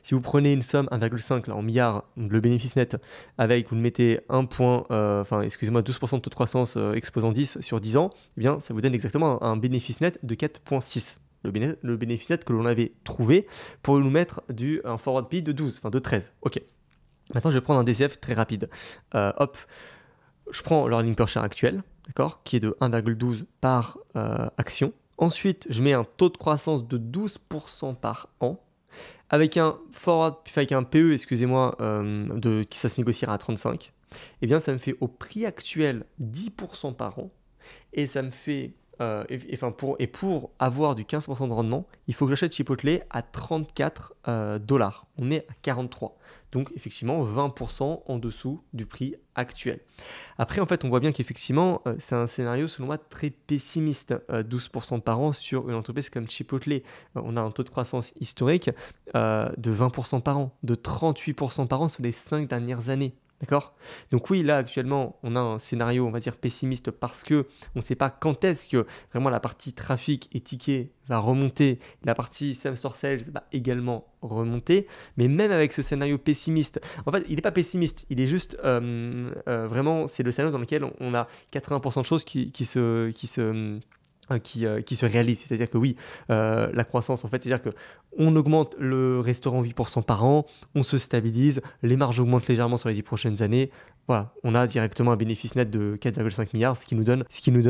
Si vous prenez une somme 1,5 en milliards, le bénéfice net, vous le mettez 12% de taux de croissance exposant 10 sur 10 ans, ça vous donne exactement un bénéfice net de 4,6. Le bénéfice net que l'on avait trouvé pour nous mettre un forward P de 13. Ok. Maintenant, je vais prendre un DCF très rapide. Je prends leur earning per share actuel, d'accord, qui est de 1,12 par action. Ensuite, je mets un taux de croissance de 12% par an. Avec un PE, ça se négociera à 35, ça me fait au prix actuel 10% par an, et ça me fait, pour avoir du 15% de rendement, il faut que j'achète Chipotle à 34 $. On est à 43. Donc effectivement 20% en dessous du prix actuel. Après en fait on voit bien qu'effectivement c'est un scénario selon moi très pessimiste, 12% par an sur une entreprise comme Chipotle. On a un taux de croissance historique de 20% par an, de 38% par an sur les 5 dernières années. D'accord? Donc oui, là actuellement, on a un scénario, on va dire, pessimiste parce qu'on ne sait pas quand est-ce que vraiment la partie trafic et ticket va remonter, la partie same-store sales va également remonter. Mais même avec ce scénario pessimiste, en fait, il n'est pas pessimiste, il est juste vraiment, c'est le scénario dans lequel on a 80% de choses qui se réalise. C'est-à-dire que oui, la croissance, en fait, c'est-à-dire qu'on augmente le restaurant 8% par an, on se stabilise, les marges augmentent légèrement sur les 10 prochaines années. Voilà, on a directement un bénéfice net de 4,5 milliards, ce qui nous donne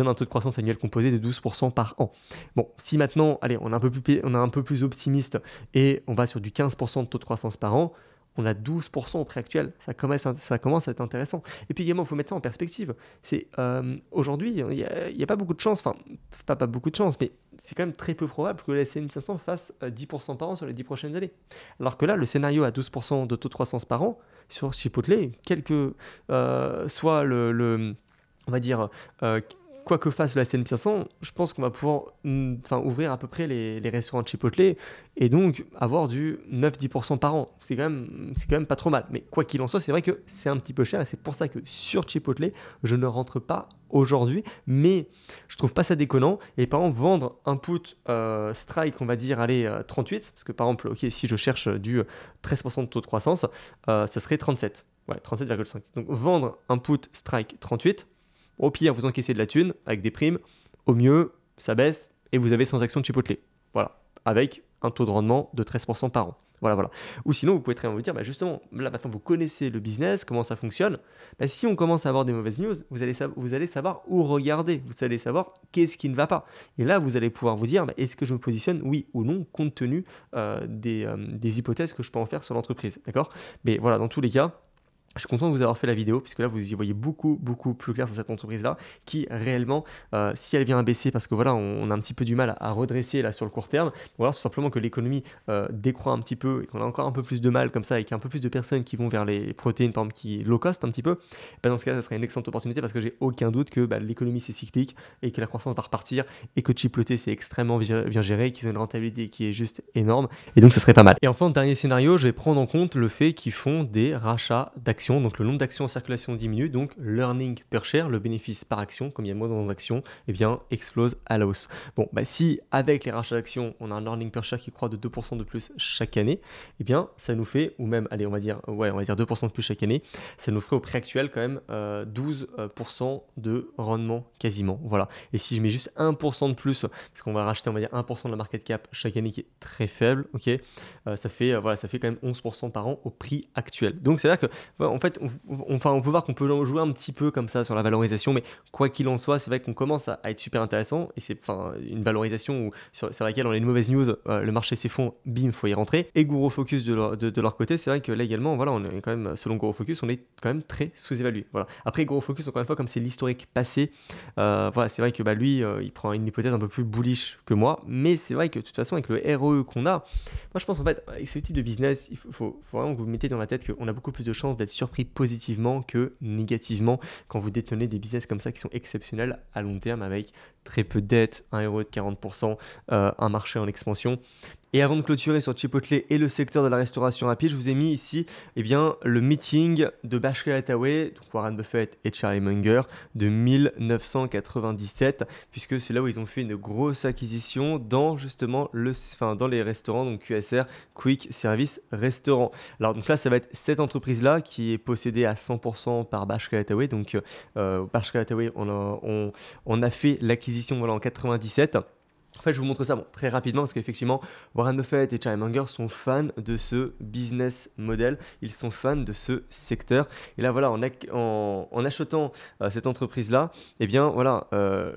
un taux de croissance annuel composé de 12% par an. Bon, si maintenant, allez, on est un peu plus optimiste et on va sur du 15% de taux de croissance par an, on a 12% au prix actuel, ça commence à être intéressant. Et puis également, il faut mettre ça en perspective. C'est aujourd'hui, il n'y a pas beaucoup de chance, pas beaucoup de chance, mais c'est quand même très peu probable que le S&P 500 fasse 10% par an sur les 10 prochaines années. Alors que là, le scénario à 12% de taux de croissance par an sur Chipotle, quel que soit on va dire, quoi que fasse le S&P 500, je pense qu'on va pouvoir ouvrir à peu près les restaurants de Chipotle et donc avoir du 9-10% par an. C'est quand même pas trop mal. Mais quoi qu'il en soit, c'est vrai que c'est un petit peu cher et c'est pour ça que sur Chipotle, je ne rentre pas aujourd'hui, mais je trouve pas ça déconnant. Et par exemple, vendre un put strike, on va dire, 38, parce que par exemple, si je cherche du 13% de taux de croissance, ça serait 37. Ouais, 37,5. Donc vendre un put strike 38, au pire, vous encaissez de la thune avec des primes. Au mieux, ça baisse et vous avez 100 actions de Chipotle. Voilà, avec un taux de rendement de 13% par an. Voilà. Ou sinon, vous pouvez très bien vous dire, justement, là maintenant vous connaissez le business, comment ça fonctionne. Si on commence à avoir des mauvaises news, vous allez savoir où regarder. Vous allez savoir qu'est-ce qui ne va pas. Et là, vous allez pouvoir vous dire, est-ce que je me positionne, oui ou non, compte tenu des hypothèses que je peux en faire sur l'entreprise. D'accord? Mais voilà, dans tous les cas, Je suis content de vous avoir fait la vidéo, puisque là, vous y voyez beaucoup, beaucoup plus clair sur cette entreprise-là, qui réellement, si elle vient à baisser, parce que voilà, on a un petit peu du mal à redresser là sur le court terme, ou alors tout simplement que l'économie décroît un petit peu et qu'on a encore un peu plus de mal comme ça, et qu'il y a un peu plus de personnes qui vont vers les protéines, par exemple, qui low cost un petit peu, bah, dans ce cas, ça serait une excellente opportunité parce que j'ai aucun doute que bah, l'économie c'est cyclique et que la croissance va repartir et que Chiploté c'est extrêmement bien géré, qu'ils ont une rentabilité qui est juste énorme, et donc ça serait pas mal. Et enfin, dernier scénario, je vais prendre en compte le fait qu'ils font des rachats d'actions. Donc le nombre d'actions en circulation diminue, donc l'earning per share, le bénéfice par action, comme il y a moins d'actions, eh bien explose à la hausse. Bon, bah si avec les rachats d'actions, on a un earning per share qui croît de 2% de plus chaque année, eh bien ça nous fait, ou même, allez, on va dire 2% de plus chaque année, ça nous ferait au prix actuel quand même 12% de rendement quasiment. Voilà. Et si je mets juste 1% de plus, parce qu'on va racheter, on va dire 1% de la market cap chaque année qui est très faible, ok, ça fait quand même 11% par an au prix actuel. Donc c'est là que en fait, on peut voir qu'on peut jouer un petit peu comme ça sur la valorisation, mais quoi qu'il en soit, c'est vrai qu'on commence à être super intéressant, et c'est une valorisation sur laquelle on a une mauvaise news, le marché s'effondre, bim, faut y rentrer. Et Guru Focus de leur côté, c'est vrai que là également, voilà, on est quand même, selon Guru Focus, on est quand même très sous-évalué. Voilà. Après, Guru Focus, encore une fois, comme c'est l'historique passé, voilà, c'est vrai que bah, lui, il prend une hypothèse un peu plus bullish que moi, mais c'est vrai que de toute façon, avec le ROE qu'on a, moi je pense en fait, avec ce type de business, il faut vraiment que vous mettez dans la tête qu'on a beaucoup plus de chances d'être surpris positivement que négativement quand vous détenez des business comme ça qui sont exceptionnels à long terme avec très peu de dettes, un ROE de 40%, un marché en expansion. Et avant de clôturer sur Chipotle et le secteur de la restauration rapide, je vous ai mis ici eh bien, le meeting de Berkshire Hathaway, donc Warren Buffett et Charlie Munger, de 1997, puisque c'est là où ils ont fait une grosse acquisition dans justement dans les restaurants, donc QSR, Quick Service Restaurant. Alors donc là, ça va être cette entreprise-là qui est possédée à 100% par Berkshire Hathaway. Donc Berkshire Hathaway, on a fait l'acquisition voilà, en 97. En fait, je vous montre ça très rapidement parce qu'effectivement, Warren Buffett et Charlie Munger sont fans de ce business model. Ils sont fans de ce secteur. Et là, voilà, en achetant cette entreprise-là, eh bien, voilà,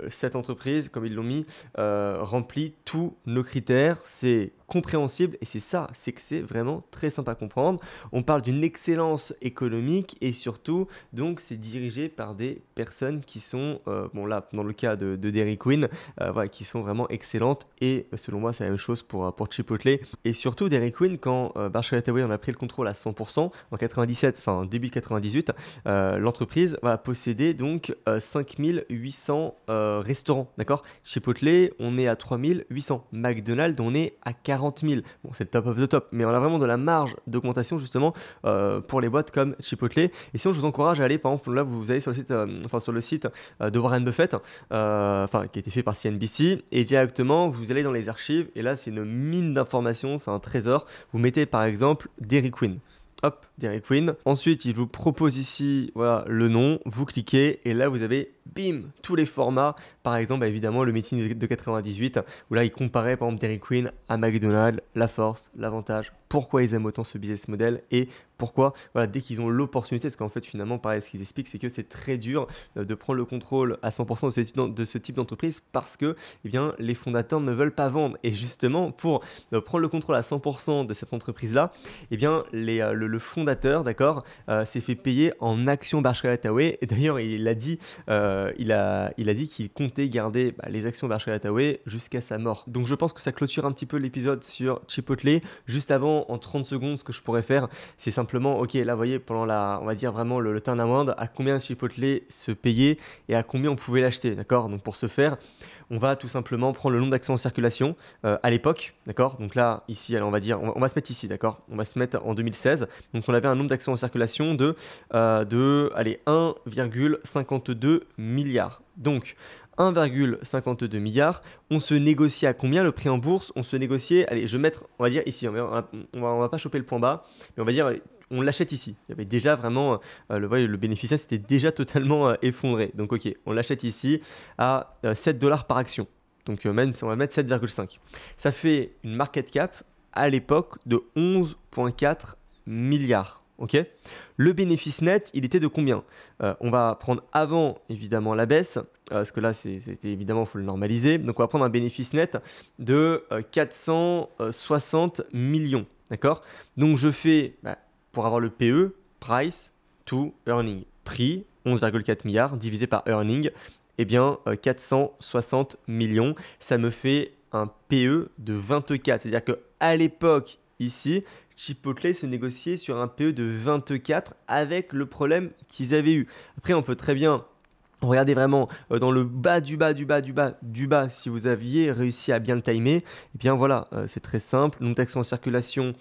cette entreprise, comme ils l'ont mis, remplit tous nos critères. C'est compréhensible et c'est ça, c'est que c'est vraiment très simple à comprendre. On parle d'une excellence économique et surtout, donc, c'est dirigé par des personnes qui sont, bon là, dans le cas de Dairy Queen, voilà, qui sont vraiment excellentes et selon moi, c'est la même chose pour Chipotle. Et surtout, Dairy Queen, quand Berkshire Hathaway en a pris le contrôle à 100% en 97, enfin début 98, l'entreprise va posséder donc 5800 restaurants, d'accord. Chipotle, on est à 3800. McDonald's, on est à 40 000. Bon, c'est le top of the top, mais on a vraiment de la marge d'augmentation justement pour les boîtes comme Chipotle. Et sinon, je vous encourage à aller, par exemple, là, vous allez sur le site, de Warren Buffett, qui a été fait par CNBC, et directement, vous allez dans les archives, et là, c'est une mine d'informations, c'est un trésor. Vous mettez par exemple Dairy Queen. Hop, Dairy Queen. Ensuite, il vous propose ici voilà, le nom, vous cliquez, et là, vous avez, bim, tous les formats. Par exemple, bah, évidemment, le meeting de 98, où là, il comparait, par exemple, Dairy Queen à McDonald's, la force, l'avantage, pourquoi ils aiment autant ce business model, et pourquoi, voilà, dès qu'ils ont l'opportunité, parce qu'en fait, finalement, pareil, ce qu'ils expliquent, c'est que c'est très dur de prendre le contrôle à 100% de ce type d'entreprise parce que, eh bien, les fondateurs ne veulent pas vendre. Et justement, pour prendre le contrôle à 100% de cette entreprise-là, eh bien, le fondateur, d'accord, s'est fait payer en actions Berkshire Hathaway. Et d'ailleurs, il a dit qu'il comptait garder les actions Berkshire Hathaway jusqu'à sa mort. Donc, je pense que ça clôture un petit peu l'épisode sur Chipotle. Juste avant, en 30 secondes, ce que je pourrais faire, c'est simplement, ok, là, vous voyez, pendant on va dire vraiment le turnaround, à combien Chipotle se payait et à combien on pouvait l'acheter, d'accord. Donc, pour ce faire, on va tout simplement prendre le nombre d'actions en circulation à l'époque, d'accord. Donc là, ici, alors, on va se mettre ici, d'accord. On va se mettre en 2016. Donc, on avait un nombre d'actions en circulation de 1,52 milliard. Donc, 1,52 milliard. On se négocie à combien le prix en bourse? On se négociait, allez, je vais mettre, on va dire ici, on va pas choper le point bas, mais on va dire, on l'achète ici. Il y avait déjà vraiment, le bénéfice c'était déjà totalement effondré. Donc ok, on l'achète ici à 7 dollars par action. Donc même on va mettre 7,5. Ça fait une market cap à l'époque de 11,4 milliards. Ok. Le bénéfice net, il était de combien? On va prendre avant évidemment la baisse, parce que là c'était évidemment, il faut le normaliser. Donc on va prendre un bénéfice net de 460 millions. D'accord. Donc je fais, pour avoir le PE, price to earning. Prix, 11,4 milliards, divisé par earning, eh bien, 460 millions. Ça me fait un PE de 24. C'est-à-dire qu'à l'époque, ici, Chipotle se négociait sur un PE de 24 avec le problème qu'ils avaient eu. Après, on peut très bien regarder vraiment dans le bas du bas du bas du bas du bas si vous aviez réussi à bien le timer. Et bien voilà, c'est très simple. Donc taxe en circulation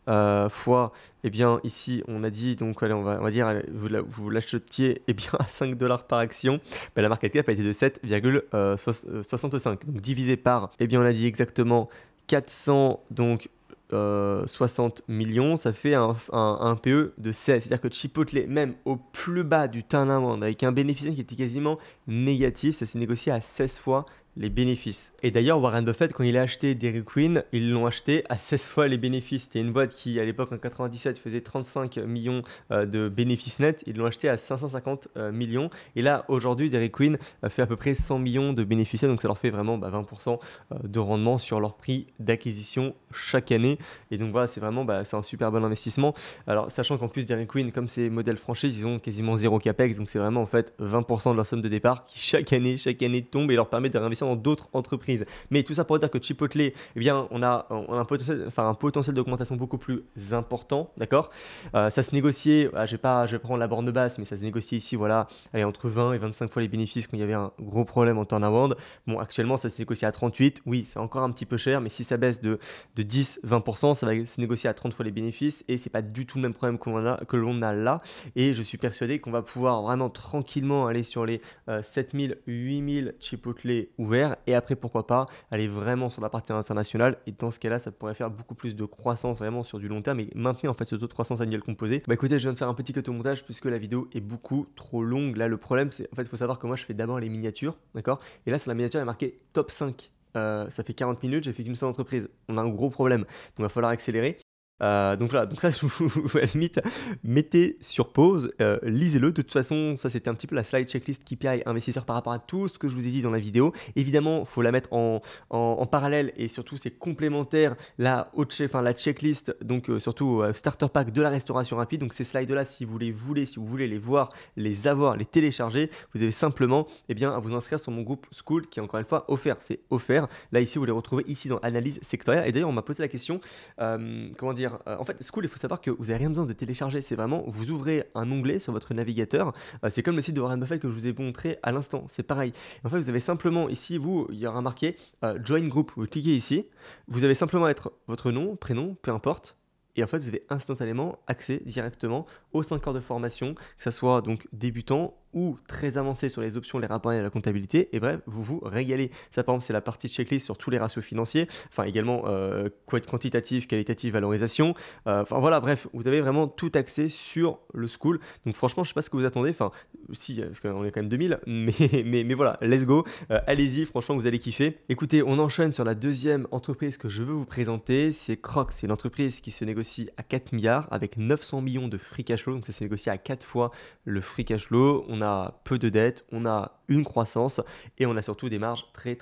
fois, et bien ici on a dit, donc allez, on va dire, allez, vous l'achetiez et bien à 5 dollars par action. Ben, la market cap a été de 7,65. Donc divisé par, et bien on a dit exactement 400, donc 60 millions, ça fait un PE de 16. C'est-à-dire que Chipotle, même au plus bas du turnaround, avec un bénéfice qui était quasiment négatif, ça s'est négocié à 16 fois les bénéfices. Et d'ailleurs, Warren Buffett, quand il a acheté Dairy Queen, ils l'ont acheté à 16 fois les bénéfices. C'était une boîte qui, à l'époque, en 97, faisait 35 millions de bénéfices nets. Ils l'ont acheté à 550 millions. Et là, aujourd'hui, Dairy Queen fait à peu près 100 millions de bénéfices nets. Donc, ça leur fait vraiment 20% de rendement sur leur prix d'acquisition chaque année. Et donc, voilà, c'est vraiment c'est un super bon investissement. Alors, sachant qu'en plus, Dairy Queen, comme c'est modèle franchise, ils ont quasiment zéro capex. Donc, c'est vraiment en fait 20% de leur somme de départ qui chaque année tombe et leur permet de réinvestir dans d'autres entreprises. Mais tout ça pour dire que Chipotle, eh bien, on a un potentiel d'augmentation beaucoup plus important, d'accord. Ça se négociait, je vais prendre la borne basse, mais ça se négociait ici, voilà, allez, entre 20 et 25 fois les bénéfices quand il y avait un gros problème en turnaround. Bon, actuellement, ça se négocie à 38. Oui, c'est encore un petit peu cher, mais si ça baisse de 10-20%, ça va se négocier à 30 fois les bénéfices et c'est pas du tout le même problème que l'on a là. Et je suis persuadé qu'on va pouvoir vraiment tranquillement aller sur les 7000, 8000 Chipotle ouverts. Et après, pourquoi pas aller vraiment sur la partie internationale. Et dans ce cas-là, ça pourrait faire beaucoup plus de croissance vraiment sur du long terme et maintenir en fait ce taux de croissance annuel composé. Bah écoutez, je viens de faire un petit montage puisque la vidéo est beaucoup trop longue. Là, le problème, c'est en fait, il faut savoir que moi, je fais d'abord les miniatures, d'accord. Et là, sur la miniature, il est marqué top 5. Ça fait 40 minutes, j'ai fait qu'une seule entreprise. On a un gros problème. Donc, il va falloir accélérer. Donc voilà, donc ça, je vous à la limite, mettez sur pause, lisez-le. De toute façon, ça c'était un petit peu la slide checklist KPI investisseur par rapport à tout ce que je vous ai dit dans la vidéo. Évidemment, il faut la mettre en parallèle et surtout c'est complémentaire la checklist, donc surtout starter pack de la restauration rapide. Donc ces slides-là, si vous voulez les voir, les avoir, les télécharger, vous avez simplement à vous inscrire sur mon groupe School qui est encore une fois offert. C'est offert. Là ici, vous les retrouvez ici dans analyse sectorielle. Et d'ailleurs, on m'a posé la question, comment dire, en fait, School, il faut savoir que vous n'avez rien besoin de télécharger. C'est vraiment, vous ouvrez un onglet sur votre navigateur. C'est comme le site de Warren Buffett que je vous ai montré à l'instant. C'est pareil. En fait, vous avez simplement ici, il y aura marqué Join Group. Vous cliquez ici. Vous avez simplement à être votre nom, prénom, peu importe. Et en fait, vous avez instantanément accès directement aux 5 heures de formation, que ce soit donc débutant ou très avancé sur les options, les rapports et la comptabilité. Et bref, vous vous régalez. Ça, par exemple, c'est la partie checklist sur tous les ratios financiers. Enfin, également, quantitatif, qualitatif, valorisation. Enfin, voilà, bref, vous avez vraiment tout accès sur le School. Donc, franchement, je ne sais pas ce que vous attendez. Enfin, si, parce qu'on est quand même 2000. Mais voilà, let's go. Allez-y, franchement, vous allez kiffer. Écoutez, on enchaîne sur la deuxième entreprise que je veux vous présenter. C'est Crocs. C'est une entreprise qui se négocie à 4 milliards avec 900 millions de free cash flow. Donc, ça s'est négocié à 4 fois le free cash flow. On a peu de dettes, on a une croissance et on a surtout des marges très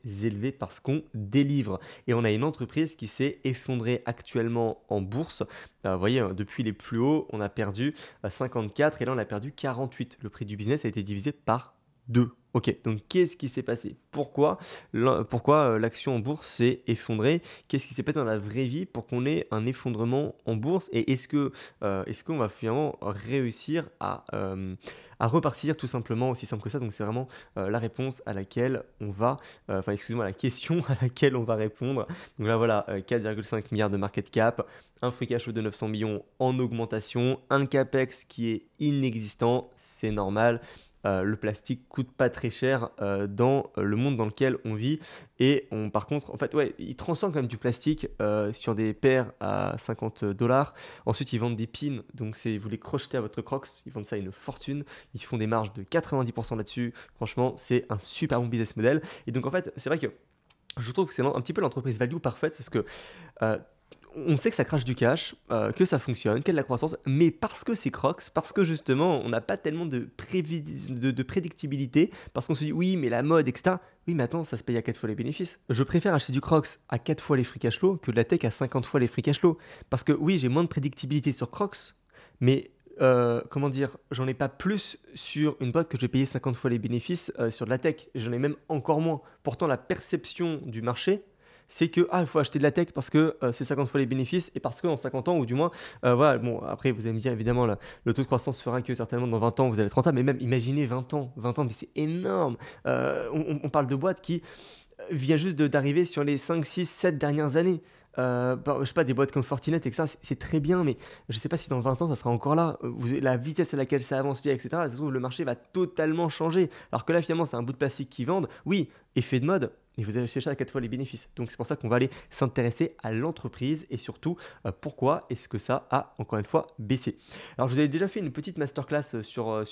élevées parce qu'on délivre. Et on a une entreprise qui s'est effondrée actuellement en bourse. Vous voyez, depuis les plus hauts, on a perdu 54 et là on a perdu 48. Le prix du business a été divisé par 2. Ok, donc qu'est-ce qui s'est passé? Pourquoi l'action en bourse s'est effondrée? Qu'est-ce qui s'est passé dans la vraie vie pour qu'on ait un effondrement en bourse? Et est-ce qu'on va finalement réussir à repartir tout simplement, aussi simple que ça? Donc c'est vraiment la réponse à laquelle on va, la question à laquelle on va répondre. Donc là voilà, 4,5 milliards de market cap, un free cash flow de 900 millions en augmentation, un capex qui est inexistant, c'est normal. Le plastique coûte pas très cher dans le monde dans lequel on vit et par contre, en fait, ouais, ils transforment quand même du plastique sur des paires à 50 $. Ensuite, ils vendent des pins, donc vous les crochetez à votre Crocs, ils vendent ça à une fortune, ils font des marges de 90% là-dessus. Franchement, c'est un super bon business model. Et donc, en fait, c'est vrai que je trouve que c'est un petit peu l'entreprise value parfaite, parce que on sait que ça crache du cash, que ça fonctionne, qu'il y a de la croissance, mais parce que c'est Crocs, parce que justement on n'a pas tellement de prédictibilité, parce qu'on se dit oui mais la mode etc. Oui mais attends, ça se paye à 4 fois les bénéfices. Je préfère acheter du Crocs à 4 fois les free cash flow que de la tech à 50 fois les free cash flow. Parce que oui, j'ai moins de prédictibilité sur Crocs, mais comment dire, j'en ai pas plus sur une boîte que je vais payer 50 fois les bénéfices sur de la tech. J'en ai même encore moins. Pourtant, la perception du marché, c'est que il faut acheter de la tech parce que c'est 50 fois les bénéfices et parce que dans 50 ans, ou du moins, voilà, bon, après, vous allez me dire, évidemment, le taux de croissance fera que certainement dans 20 ans, vous allez être rentable, mais même imaginez 20 ans, mais c'est énorme. On parle de boîtes qui vient juste d'arriver sur les 5, 6, 7 dernières années. Je sais pas, des boîtes comme Fortinet, et que ça, c'est très bien, mais je sais pas si dans 20 ans, ça sera encore là. La vitesse à laquelle ça avance, etc., ça se trouve, le marché va totalement changer. Alors que là, finalement, c'est un bout de plastique qui vendent. Oui, effet de mode, et vous allez chercher à 4 fois les bénéfices. Donc, c'est pour ça qu'on va aller s'intéresser à l'entreprise et surtout, pourquoi est-ce que ça a, encore une fois, baissé. Alors, je vous avais déjà fait une petite masterclass sur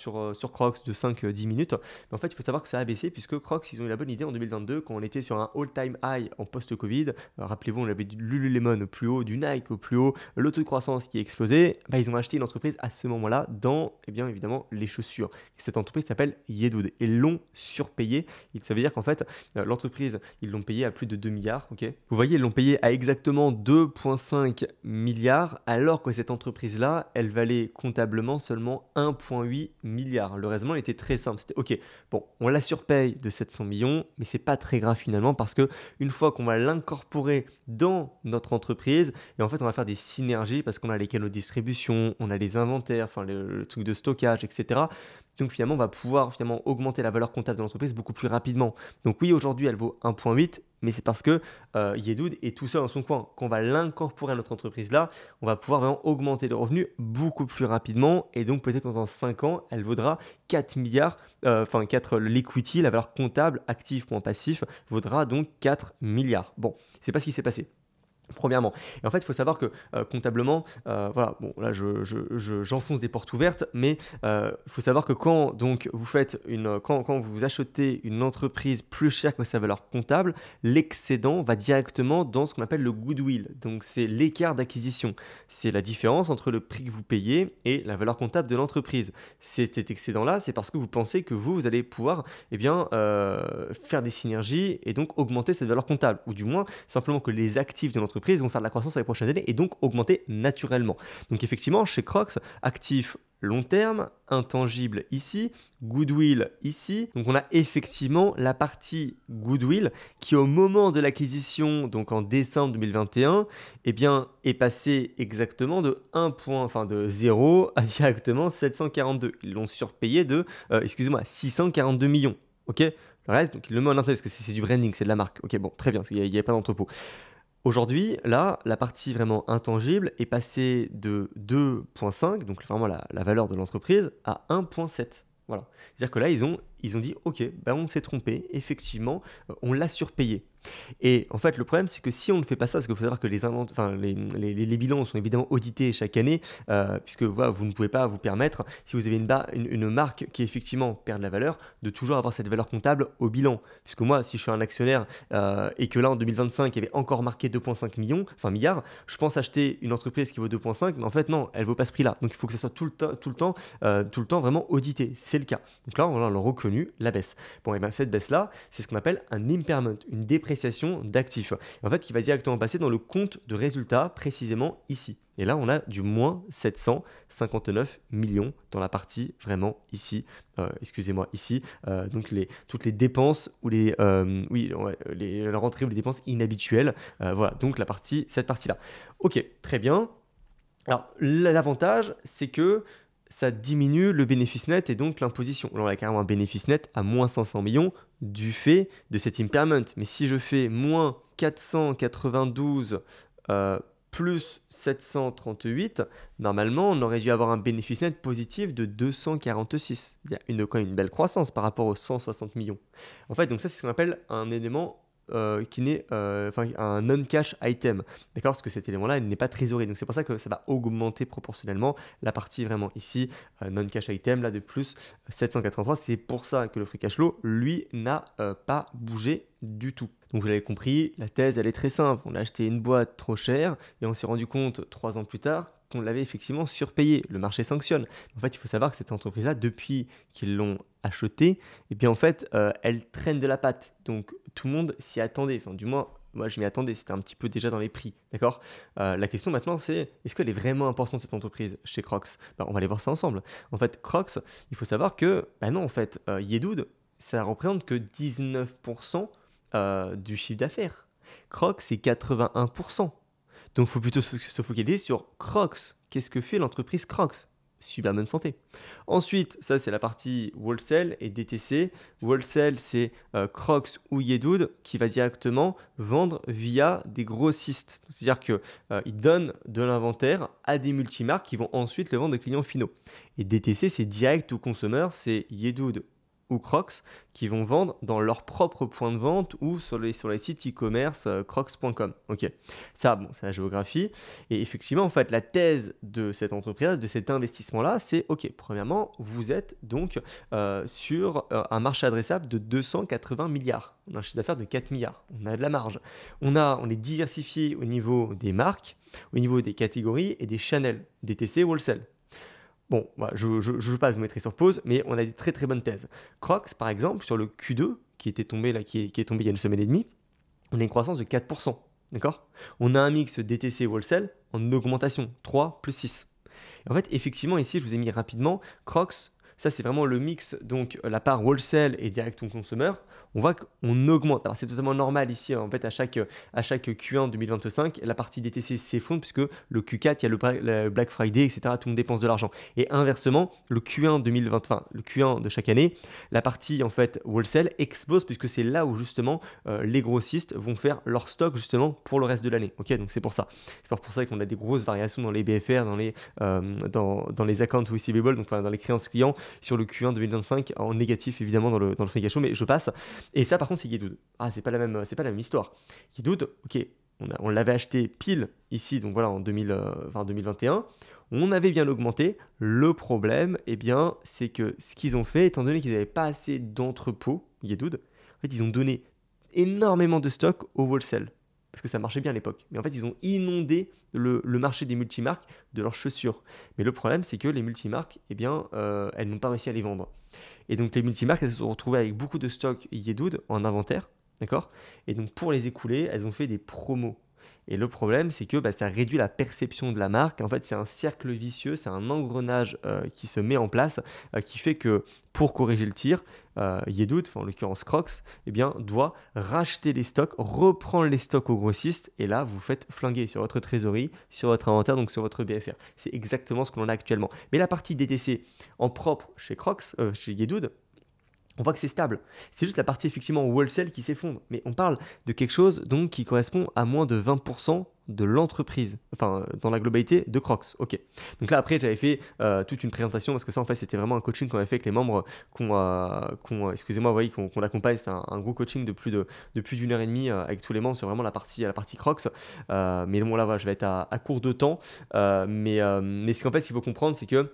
Crocs de 5-10 minutes. Mais en fait, il faut savoir que ça a baissé puisque Crocs, ils ont eu la bonne idée en 2022 quand on était sur un all-time high en post-Covid. Rappelez-vous, on avait du Lululemon au plus haut, du Nike au plus haut, le taux de croissance qui a explosé. Ils ont acheté une entreprise à ce moment-là dans, bien évidemment, les chaussures. Et cette entreprise s'appelle Yedood et l'ont surpayé. Ça veut dire qu'en fait, l'entreprise, ils l'ont payé à plus de 2 milliards. Ok, vous voyez, ils l'ont payé à exactement 2,5 milliards alors que cette entreprise-là, elle valait comptablement seulement 1,8 milliard. Le raisonnement était très simple. C'était ok, bon, on la surpaye de 700 millions, mais c'est pas très grave finalement parce que une fois qu'on va l'incorporer dans notre entreprise, et en fait, on va faire des synergies parce qu'on a les canaux de distribution, on a les inventaires, enfin le truc de stockage, etc. Donc finalement, on va pouvoir augmenter la valeur comptable de l'entreprise beaucoup plus rapidement. Donc oui, aujourd'hui, elle vaut 1,8, mais c'est parce que Yedood est tout seul dans son coin. Quand on va l'incorporer à notre entreprise là, on va pouvoir vraiment augmenter le revenu beaucoup plus rapidement. Et donc peut-être que dans 5 ans, elle vaudra 4 milliards, l'equity, la valeur comptable, actif.passif, vaudra donc 4 milliards. Bon, c'est pas ce qui s'est passé. Premièrement. Et en fait, il faut savoir que comptablement, voilà, bon, là, j'enfonce des portes ouvertes, mais il faut savoir que quand donc, quand vous achetez une entreprise plus chère que sa valeur comptable, l'excédent va directement dans ce qu'on appelle le goodwill. Donc, c'est l'écart d'acquisition. C'est la différence entre le prix que vous payez et la valeur comptable de l'entreprise. Cet excédent-là, c'est parce que vous pensez que vous allez pouvoir faire des synergies et donc augmenter cette valeur comptable. Ou du moins, simplement que les actifs de l'entreprise vont faire de la croissance dans les prochaines années et donc augmenter naturellement. Donc effectivement, chez Crocs, actifs long terme, intangible ici, goodwill ici. Donc on a effectivement la partie goodwill qui au moment de l'acquisition, donc en décembre 2021, est passée exactement de 0 à directement 742. Ils l'ont surpayé de, 642 millions. Ok, le reste, donc ils le mettent en intérêt parce que c'est du branding, c'est de la marque. Ok, bon, très bien, parce qu'il n'y a pas d'entrepôt. Aujourd'hui, là, la partie vraiment intangible est passée de 2,5, donc vraiment la valeur de l'entreprise, à 1,7. Voilà. C'est-à-dire que là, ils ont dit, ok, on s'est trompé, effectivement, on l'a surpayé. Et en fait, le problème, c'est que si on ne fait pas ça, parce qu'il faut savoir que les bilans sont évidemment audités chaque année, puisque voilà, vous ne pouvez pas vous permettre, si vous avez une marque qui effectivement perd de la valeur, de toujours avoir cette valeur comptable au bilan. Puisque moi, si je suis un actionnaire et que là, en 2025, il y avait encore marqué 2,5 milliards, je pense acheter une entreprise qui vaut 2,5, mais en fait, non, elle ne vaut pas ce prix-là. Donc, il faut que ça soit tout le temps vraiment audité. C'est le cas. Donc là, on a reconnu la baisse. Bon, et cette baisse-là, c'est ce qu'on appelle un impairment, une dépréciation d'actifs. En fait, qui va directement passer dans le compte de résultats, précisément ici. Et là, on a du moins 759 millions dans la partie vraiment ici. Ici. Donc toutes les dépenses ou la rentrée ou les dépenses inhabituelles. Voilà, donc cette partie-là. Ok, très bien. Alors, l'avantage, c'est que ça diminue le bénéfice net et donc l'imposition. Là, on a carrément un bénéfice net à moins 500 millions du fait de cet impairment. Mais si je fais moins 492 plus 738, normalement, on aurait dû avoir un bénéfice net positif de 246. Il y a quand même une belle croissance par rapport aux 160 millions. En fait, donc ça, c'est ce qu'on appelle un élément qui n'est un non-cash item, d'accord, parce que cet élément-là, il n'est pas trésorerie, donc c'est pour ça que ça va augmenter proportionnellement la partie vraiment ici, non-cash item, là de plus 783, c'est pour ça que le free cash flow, lui, n'a pas bougé du tout. Donc vous l'avez compris, la thèse, elle est très simple, on a acheté une boîte trop chère, et on s'est rendu compte 3 ans plus tard qu'on l'avait effectivement surpayé, le marché sanctionne. En fait, il faut savoir que cette entreprise-là, depuis qu'ils l'ont achetée, en fait, elle traîne de la patte. Donc, tout le monde s'y attendait. Enfin, du moins, moi je m'y attendais, c'était un petit peu déjà dans les prix, d'accord. La question maintenant c'est, est-ce qu'elle est vraiment importante cette entreprise chez Crocs? On va aller voir ça ensemble. En fait, Crocs, il faut savoir que, non, en fait, Yedoud, ça représente que 19% du chiffre d'affaires. Crocs, c'est 81%. Donc, il faut plutôt se focaliser sur Crocs. Qu'est-ce que fait l'entreprise Crocs? Super bonne santé. Ensuite, ça c'est la partie wholesale et DTC. Wholesale, c'est Crocs ou Yedoud qui va directement vendre via des grossistes. C'est-à-dire qu'ils donnent de l'inventaire à des multimarques qui vont ensuite le vendre aux clients finaux. Et DTC, c'est direct au consommateur, c'est Yedoud ou Crocs qui vont vendre dans leur propre point de vente ou sur les sites e-commerce crocs.com. Ok, ça, bon, c'est la géographie. Et effectivement, en fait, la thèse de cette entreprise, de cet investissement-là, c'est ok, premièrement, vous êtes donc sur un marché adressable de 280 milliards. On a un chiffre d'affaires de 4 milliards. On a de la marge. On est diversifié au niveau des marques, au niveau des catégories et des channels, DTC, wholesale. Bon, voilà, je ne veux pas vous mettre sur pause, mais on a des très très bonnes thèses. Crocs, par exemple, sur le Q2, qui était tombé là, qui est tombé il y a une semaine et demie, on a une croissance de 4%. D'accord. On a un mix DTC wholesale en augmentation, 3 plus 6. Et en fait, effectivement, ici, je vous ai mis rapidement, Crocs, ça c'est vraiment le mix, donc la part wholesale et direct au consommateur. On voit qu'on augmente. Alors c'est totalement normal ici, en fait, à chaque Q1 2025, la partie DTC s'effondre puisque le Q4, il y a le Black Friday, etc. Tout le monde dépense de l'argent. Et inversement, le Q1 2020, enfin le Q1 de chaque année, la partie en fait wholesale explose puisque c'est là où justement les grossistes vont faire leur stock justement pour le reste de l'année. Ok, donc c'est pour ça. C'est pour ça qu'on a des grosses variations dans les BFR, dans les accounts receivable, donc enfin, dans les créances clients sur le Q1 2025 en négatif évidemment dans le free cash flow, mais je passe. Et ça par contre c'est Yedoud. Ah, c'est pas la même histoire. Yedoud, ok, on l'avait acheté pile ici, donc voilà en 2021. On avait bien augmenté. Le problème, eh bien, c'est que ce qu'ils ont fait, étant donné qu'ils n'avaient pas assez d'entrepôts, Yedoud, en fait, ils ont donné énormément de stock au wholesale. Parce que ça marchait bien à l'époque. Mais en fait, ils ont inondé le marché des multimarques de leurs chaussures. Mais le problème, c'est que les multimarques, eh bien, elles n'ont pas réussi à les vendre. Et donc, les multimarques, elles se sont retrouvées avec beaucoup de stock Yedoud en inventaire. D'accord. Et donc, pour les écouler, elles ont fait des promos. Et le problème, c'est que ça réduit la perception de la marque. En fait, c'est un cercle vicieux, c'est un engrenage qui se met en place, qui fait que pour corriger le tir, Yedoud, en l'occurrence Crocs, eh bien, doit racheter les stocks, reprendre les stocks aux grossistes, et là, vous faites flinguer sur votre trésorerie, sur votre inventaire, donc sur votre BFR. C'est exactement ce que l'on a actuellement. Mais la partie DTC en propre chez Crocs, chez Yedoud, on voit que c'est stable. C'est juste la partie effectivement wholesale qui s'effondre. Mais on parle de quelque chose donc qui correspond à moins de 20% de l'entreprise, enfin dans la globalité de Crocs. Ok. Donc là après j'avais fait toute une présentation parce que ça en fait c'était vraiment un coaching qu'on avait fait avec les membres excusez-moi, vous voyez, qu'on accompagne. C'est un gros coaching de plus d'une heure et demie avec tous les membres sur vraiment la partie Crocs. Mais bon là voilà, je vais être à court de temps. Mais ce qu'en fait il faut comprendre, c'est que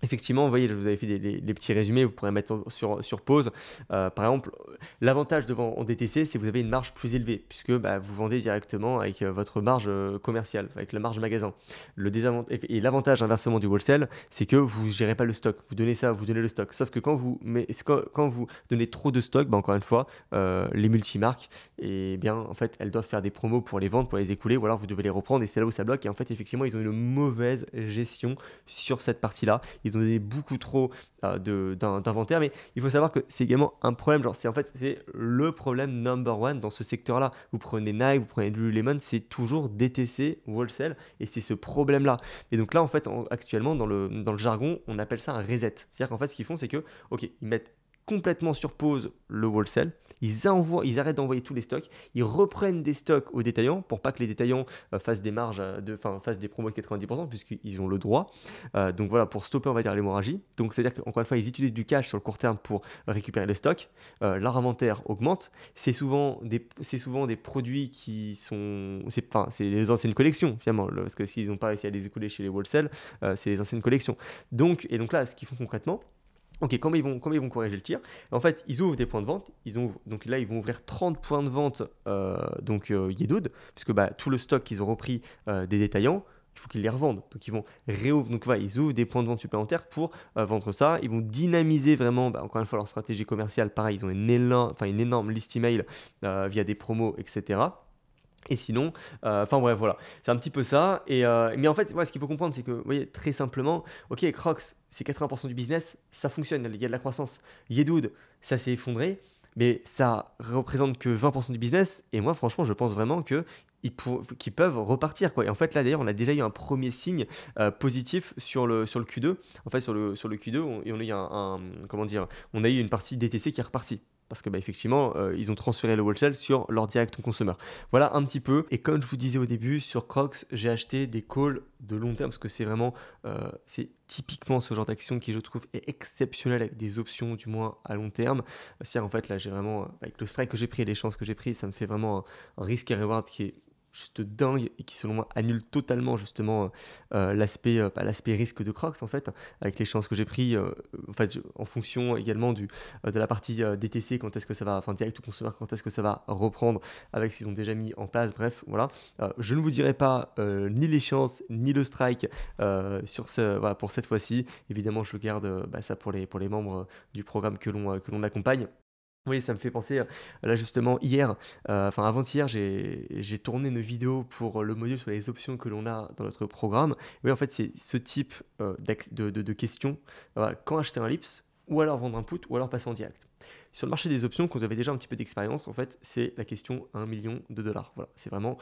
effectivement, vous voyez, je vous avais fait les petits résumés, vous pourrez mettre sur pause. Par exemple, l'avantage de vendre en DTC, c'est que vous avez une marge plus élevée, puisque vous vendez directement avec votre marge commerciale, avec la marge magasin. Et l'avantage inversement du wholesale, c'est que vous ne gérez pas le stock. Vous donnez ça, vous donnez le stock. Sauf que quand vous donnez trop de stock, encore une fois, les multimarques, eh bien, en fait, elles doivent faire des promos pour les vendre, pour les écouler, ou alors vous devez les reprendre, et c'est là où ça bloque. Et en fait, effectivement, ils ont une mauvaise gestion sur cette partie-là. Ils ont donné beaucoup trop d'inventaire, mais il faut savoir que c'est également un problème. C'est le problème number one dans ce secteur-là. Vous prenez Nike, vous prenez Lululemon, c'est toujours DTC, wholesale, et c'est ce problème-là. Et donc là, en fait, actuellement, dans le jargon, on appelle ça un reset. C'est-à-dire qu'en fait, ce qu'ils font, c'est que, ok, ils mettent complètement sur pause le wholesale, ils arrêtent d'envoyer tous les stocks, ils reprennent des stocks aux détaillants pour pas que les détaillants fassent des marges, fassent des promos de 90% puisqu'ils ont le droit. Donc voilà, pour stopper, on va dire, l'hémorragie. Donc c'est-à-dire qu'encore une fois, ils utilisent du cash sur le court terme pour récupérer le stock. Leur inventaire augmente. C'est souvent des produits qui sont, c'est les anciennes collections finalement, parce que s'ils n'ont pas réussi à les écouler chez les wholesale, c'est les anciennes collections. Donc là, ce qu'ils font concrètement. Ok, comment ils vont corriger le tir? En fait, ils ouvrent des points de vente. Donc là, ils vont ouvrir 30 points de vente Yedoud, puisque tout le stock qu'ils ont repris des détaillants, il faut qu'ils les revendent. Donc ils vont réouvrir. Donc voilà, ils ouvrent des points de vente supplémentaires pour vendre ça. Ils vont dynamiser vraiment, encore une fois, leur stratégie commerciale. Pareil, ils ont une énorme liste email via des promos, etc. Et sinon, enfin bref, voilà, c'est un petit peu ça. Mais en fait, ouais, ce qu'il faut comprendre, c'est que, vous voyez, très simplement, ok, Crocs, c'est 80% du business, ça fonctionne, il y a de la croissance. Yedood, ça s'est effondré, mais ça représente que 20% du business. Et moi, franchement, je pense vraiment que qu'ils peuvent repartir, quoi. Et en fait, là, d'ailleurs, on a déjà eu un premier signe positif sur le Q2. En fait, sur le Q2, et on a eu comment dire, on a eu une partie DTC qui est repartie. Parce que, bah, effectivement, ils ont transféré le wholesale sur leur direct consumer. Voilà un petit peu. Et comme je vous disais au début, sur Crocs, j'ai acheté des calls de long terme parce que c'est vraiment, c'est typiquement ce genre d'action qui, je trouve, est exceptionnel avec des options, du moins à long terme. C'est-à-dire, en fait, là, j'ai vraiment, avec le strike que j'ai pris et les chances que j'ai pris, ça me fait vraiment un risque et reward qui est juste dingue et qui selon moi annule totalement justement l'aspect risque de Crocs en fait avec les chances que j'ai pris en fait en fonction également de la partie DTC quand est-ce que ça va enfin direct to consumer quand est-ce que ça va reprendre avec ce qu'ils ont déjà mis en place bref voilà. Je ne vous dirai pas ni les chances ni le strike voilà, pour cette fois-ci évidemment je le garde ça pour les membres du programme que l'on accompagne. Oui, ça me fait penser, là justement hier, enfin avant-hier, j'ai tourné une vidéo pour le module sur les options que l'on a dans notre programme. Oui, en fait, c'est ce type de questions. Voilà, quand acheter un LIPS, ou alors vendre un put, ou alors passer en direct. Sur le marché des options, quand vous avez déjà un petit peu d'expérience, en fait, c'est la question 1 million de dollars. Voilà, c'est vraiment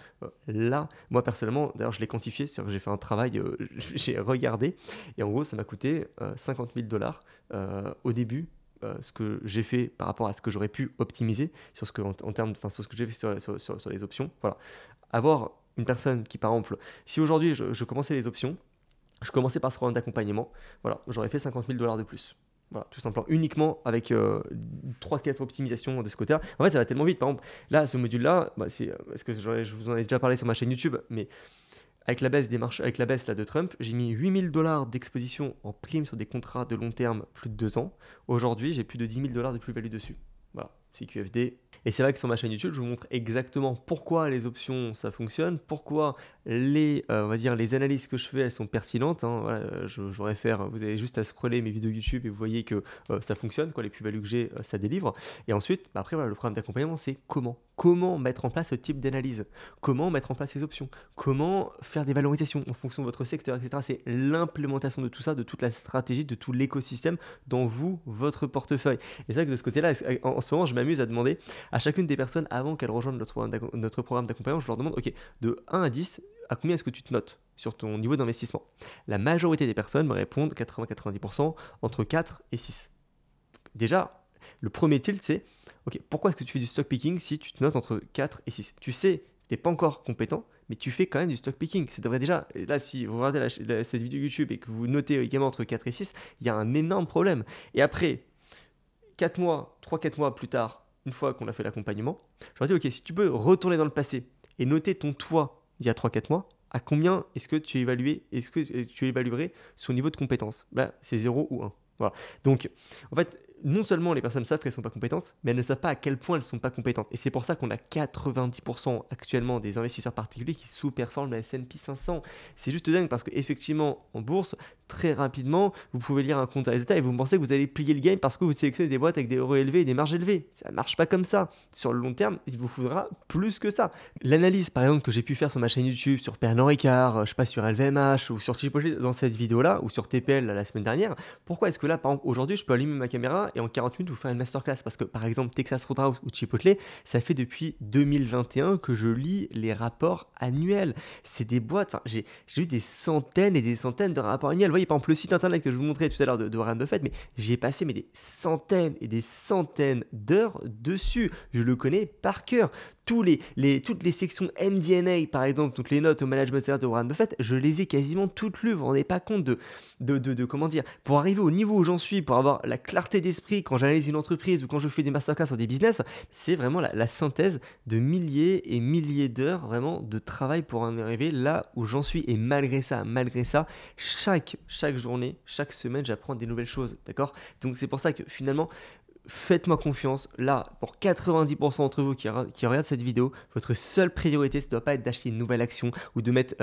là. Moi, personnellement, d'ailleurs, je l'ai quantifié, c'est-à-dire que j'ai fait un travail, j'ai regardé, et en gros, ça m'a coûté 50 000 dollars au début ce que j'ai fait par rapport à ce que j'aurais pu optimiser sur ce que, en termes, enfin, sur ce que j'ai fait sur les options. Voilà. Avoir une personne qui, par exemple, si aujourd'hui je commençais les options, je commençais par ce programme d'accompagnement, voilà, j'aurais fait 50 000 dollars de plus. Voilà, tout simplement, uniquement avec 3-4 optimisations de ce côté-là. En fait, ça va tellement vite. Par exemple, là, ce module-là, c'est parce que je vous en ai déjà parlé sur ma chaîne YouTube, mais avec la baisse des marchés, avec la baisse là, de Trump, j'ai mis 8 000 dollars d'exposition en prime sur des contrats de long terme plus de 2 ans. Aujourd'hui, j'ai plus de 10 000 dollars de plus-value dessus. Voilà, c'est QFD. Et c'est vrai que sur ma chaîne YouTube, je vous montre exactement pourquoi les options ça fonctionne, pourquoi on va dire, les analyses que je fais elles sont pertinentes. Hein. Voilà, je réfère, vous avez juste à scroller mes vidéos YouTube et vous voyez que ça fonctionne, quoi, les plus-values que j'ai, ça délivre. Et ensuite, après, voilà, le programme d'accompagnement, c'est comment mettre en place ce type d'analyse, comment mettre en place ces options, comment faire des valorisations en fonction de votre secteur, etc. C'est l'implémentation de tout ça, de toute la stratégie, de tout l'écosystème dans votre portefeuille. Et c'est vrai que de ce côté-là, en ce moment, je m'amuse à demander à chacune des personnes avant qu'elles rejoignent notre programme d'accompagnement, je leur demande, ok, de 1 à 10, à combien est-ce que tu te notes sur ton niveau d'investissement? La majorité des personnes me répondent, 80-90%, entre 4 et 6. Déjà, le premier tilt, c'est, ok, pourquoi est-ce que tu fais du stock picking si tu te notes entre 4 et 6? Tu sais, tu n'es pas encore compétent, mais tu fais quand même du stock picking. Ça devrait déjà, là, si vous regardez cette vidéo YouTube et que vous notez également entre 4 et 6, il y a un énorme problème. Et après, 3-4 mois plus tard, une fois qu'on a fait l'accompagnement, je leur dis, ok, si tu peux retourner dans le passé et noter ton toi d'il y a 3-4 mois, à combien est-ce que tu évaluerais son niveau de compétence? Bah, c'est 0 ou 1. Voilà. Donc, en fait, non seulement les personnes savent qu'elles ne sont pas compétentes, mais elles ne savent pas à quel point elles ne sont pas compétentes. Et c'est pour ça qu'on a 90% actuellement des investisseurs particuliers qui sous-performent la S&P 500. C'est juste dingue parce qu'effectivement, en bourse, très rapidement, vous pouvez lire un compte à résultat et vous pensez que vous allez plier le game parce que vous sélectionnez des boîtes avec des euros élevés et des marges élevées. Ça ne marche pas comme ça. Sur le long terme, il vous faudra plus que ça. L'analyse, par exemple, que j'ai pu faire sur ma chaîne YouTube, sur Pernod Ricard, je sais pas, sur LVMH ou sur Chipotle dans cette vidéo-là, ou sur TPL la semaine dernière, pourquoi est-ce que là, par exemple, aujourd'hui, je peux allumer ma caméra et en 40 minutes vous faire une masterclass? Parce que, par exemple, Texas Roadhouse ou Chipotle, ça fait depuis 2021 que je lis les rapports annuels. C'est des boîtes, enfin, j'ai eu des centaines et des centaines de rapports annuels. Vous voyez, par exemple, le site internet que je vous montrais tout à l'heure de Warren Buffett, mais j'ai passé des centaines et des centaines d'heures dessus. Je le connais par cœur. Toutes les sections MD&A, par exemple, toutes les notes au management de Warren Buffett, je les ai quasiment toutes lues. Vous vous rendez pas compte de comment dire, pour arriver au niveau où j'en suis, pour avoir la clarté d'esprit quand j'analyse une entreprise ou quand je fais des masterclass sur des business, c'est vraiment la synthèse de milliers et milliers d'heures vraiment de travail pour en arriver là où j'en suis. Et malgré ça, chaque journée, chaque semaine, j'apprends des nouvelles choses, d'accord? Donc c'est pour ça que finalement, faites-moi confiance, là, pour 90% d'entre vous qui regardent cette vidéo, votre seule priorité, ça ne doit pas être d'acheter une nouvelle action ou de mettre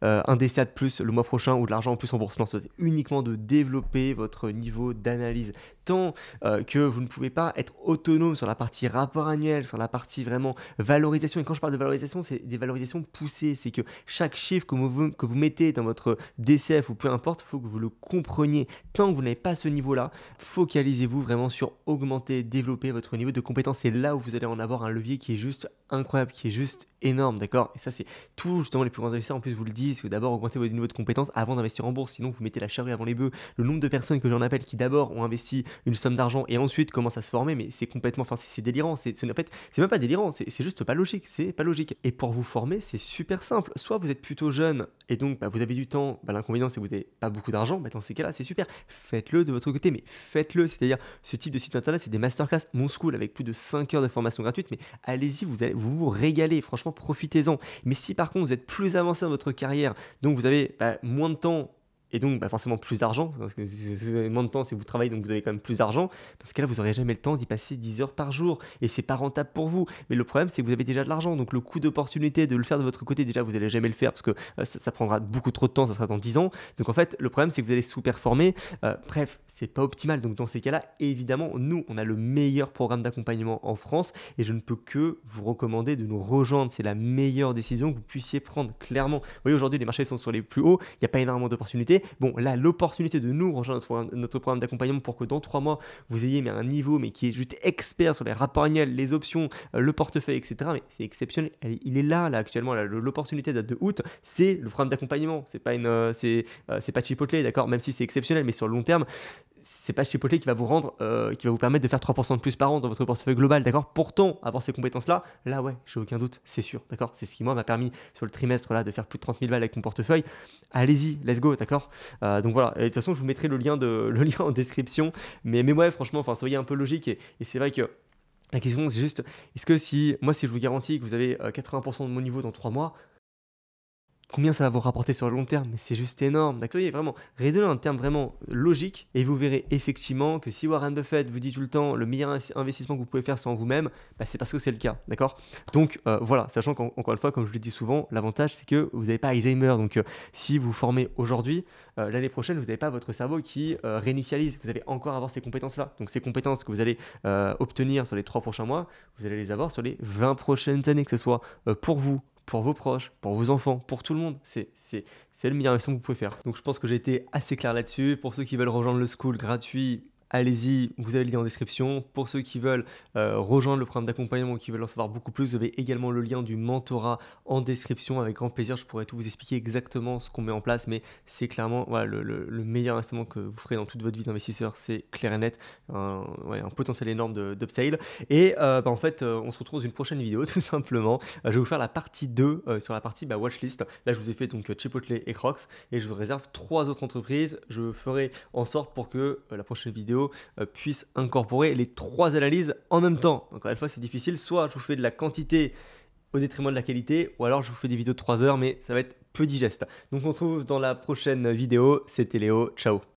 un DCA de plus le mois prochain ou de l'argent en plus en bourse. Non, c'est uniquement de développer votre niveau d'analyse. Tant que vous ne pouvez pas être autonome sur la partie rapport annuel, sur la partie vraiment valorisation. Et quand je parle de valorisation, c'est des valorisations poussées. C'est que chaque chiffre que vous mettez dans votre DCF ou peu importe, il faut que vous le compreniez. Tant que vous n'avez pas ce niveau-là, focalisez-vous vraiment sur augmenter, développer votre niveau de compétence. C'est là où vous allez en avoir un levier qui est juste incroyable, qui est juste énorme, d'accord? Et ça, c'est tout, justement, les plus grands investisseurs en plus vous le disent, que d'abord augmenter votre niveau de compétence avant d'investir en bourse, sinon vous mettez la charrue avant les bœufs. Le nombre de personnes que j'en appelle qui d'abord ont investi une somme d'argent et ensuite commencent à se former, mais c'est complètement, enfin c'est délirant, en fait, c'est même pas délirant, c'est juste pas logique, c'est pas logique. Et pour vous former, c'est super simple, soit vous êtes plutôt jeune et donc vous avez du temps, l'inconvénient c'est que vous n'avez pas beaucoup d'argent, dans ces cas-là c'est super, faites-le de votre côté, mais faites-le, c'est-à-dire ce type de site internet, c'est des masterclass, mon school avec plus de 5 heures de formation gratuite, mais allez-y, vous régaler, franchement profitez-en. Mais si par contre vous êtes plus avancé dans votre carrière, donc vous avez moins de temps et donc forcément plus d'argent, parce que si vous avez moins de temps, si vous travaillez, donc vous avez quand même plus d'argent, parce que là vous n'aurez jamais le temps d'y passer 10 heures par jour, et c'est pas rentable pour vous. Mais le problème c'est que vous avez déjà de l'argent, donc le coût d'opportunité de le faire de votre côté, déjà vous n'allez jamais le faire, parce que ça prendra beaucoup trop de temps, ça sera dans 10 ans. Donc en fait le problème c'est que vous allez sous-performer, bref, c'est pas optimal. Donc dans ces cas-là, évidemment, nous on a le meilleur programme d'accompagnement en France, et je ne peux que vous recommander de nous rejoindre, c'est la meilleure décision que vous puissiez prendre, clairement. Vous voyez, aujourd'hui les marchés sont sur les plus hauts, il n'y a pas énormément d'opportunités. Bon, là, l'opportunité de nous rejoindre notre programme d'accompagnement pour que dans 3 mois, vous ayez un niveau qui est juste expert sur les rapports annuels, les options, le portefeuille, etc. Mais c'est exceptionnel. Il est là actuellement. L'opportunité date de août. C'est le programme d'accompagnement. C'est pas c'est pas Chipotle, d'accord? Même si c'est exceptionnel, mais sur le long terme, c'est pas Chipotle qui va vous rendre, qui va vous permettre de faire 3% de plus par an dans votre portefeuille global, d'accord? Pourtant, avoir ces compétences-là, là, ouais, j'ai aucun doute, c'est sûr, d'accord? C'est ce qui, moi, m'a permis sur le trimestre là de faire plus de 30 000 balles avec mon portefeuille. Allez-y, let's go, d'accord? Donc voilà, et de toute façon, je vous mettrai le lien en description. Mais ouais, franchement, soyez un peu logique. Et c'est vrai que la question, c'est juste, est-ce que si je vous garantis que vous avez 80% de mon niveau dans 3 mois, combien ça va vous rapporter sur le long terme? Mais c'est juste énorme. D'accord, vraiment, raisonnez en termes vraiment logiques et vous verrez effectivement que si Warren Buffett vous dit tout le temps le meilleur investissement que vous pouvez faire c'est en vous-même, c'est parce que c'est le cas. D'accord? Donc voilà, sachant qu'encore une fois, comme je le dis souvent, l'avantage c'est que vous n'avez pas Alzheimer. Donc si vous formez aujourd'hui, l'année prochaine, vous n'avez pas votre cerveau qui réinitialise. Vous allez encore avoir ces compétences-là. Donc ces compétences que vous allez obtenir sur les 3 prochains mois, vous allez les avoir sur les 20 prochaines années, que ce soit pour vous, pour vos proches, pour vos enfants, pour tout le monde. C'est le meilleur investissement que vous pouvez faire. Donc je pense que j'ai été assez clair là-dessus. Pour ceux qui veulent rejoindre le school gratuit, allez-y, vous avez le lien en description. Pour ceux qui veulent rejoindre le programme d'accompagnement ou qui veulent en savoir beaucoup plus, vous avez également le lien du mentorat en description. Avec grand plaisir, je pourrais tout vous expliquer exactement ce qu'on met en place, mais c'est clairement le meilleur investissement que vous ferez dans toute votre vie d'investisseur, c'est clair et net, un potentiel énorme d'upsale. Et en fait, on se retrouve dans une prochaine vidéo, tout simplement. Je vais vous faire la partie 2 sur la partie watchlist. Là, je vous ai fait donc Chipotle et Crocs, et je vous réserve 3 autres entreprises. Je ferai en sorte pour que la prochaine vidéo puisse incorporer les 3 analyses en même temps. Encore une fois, c'est difficile. Soit je vous fais de la quantité au détriment de la qualité, ou alors je vous fais des vidéos de 3 heures, mais ça va être peu digeste. Donc on se retrouve dans la prochaine vidéo. C'était Léo. Ciao.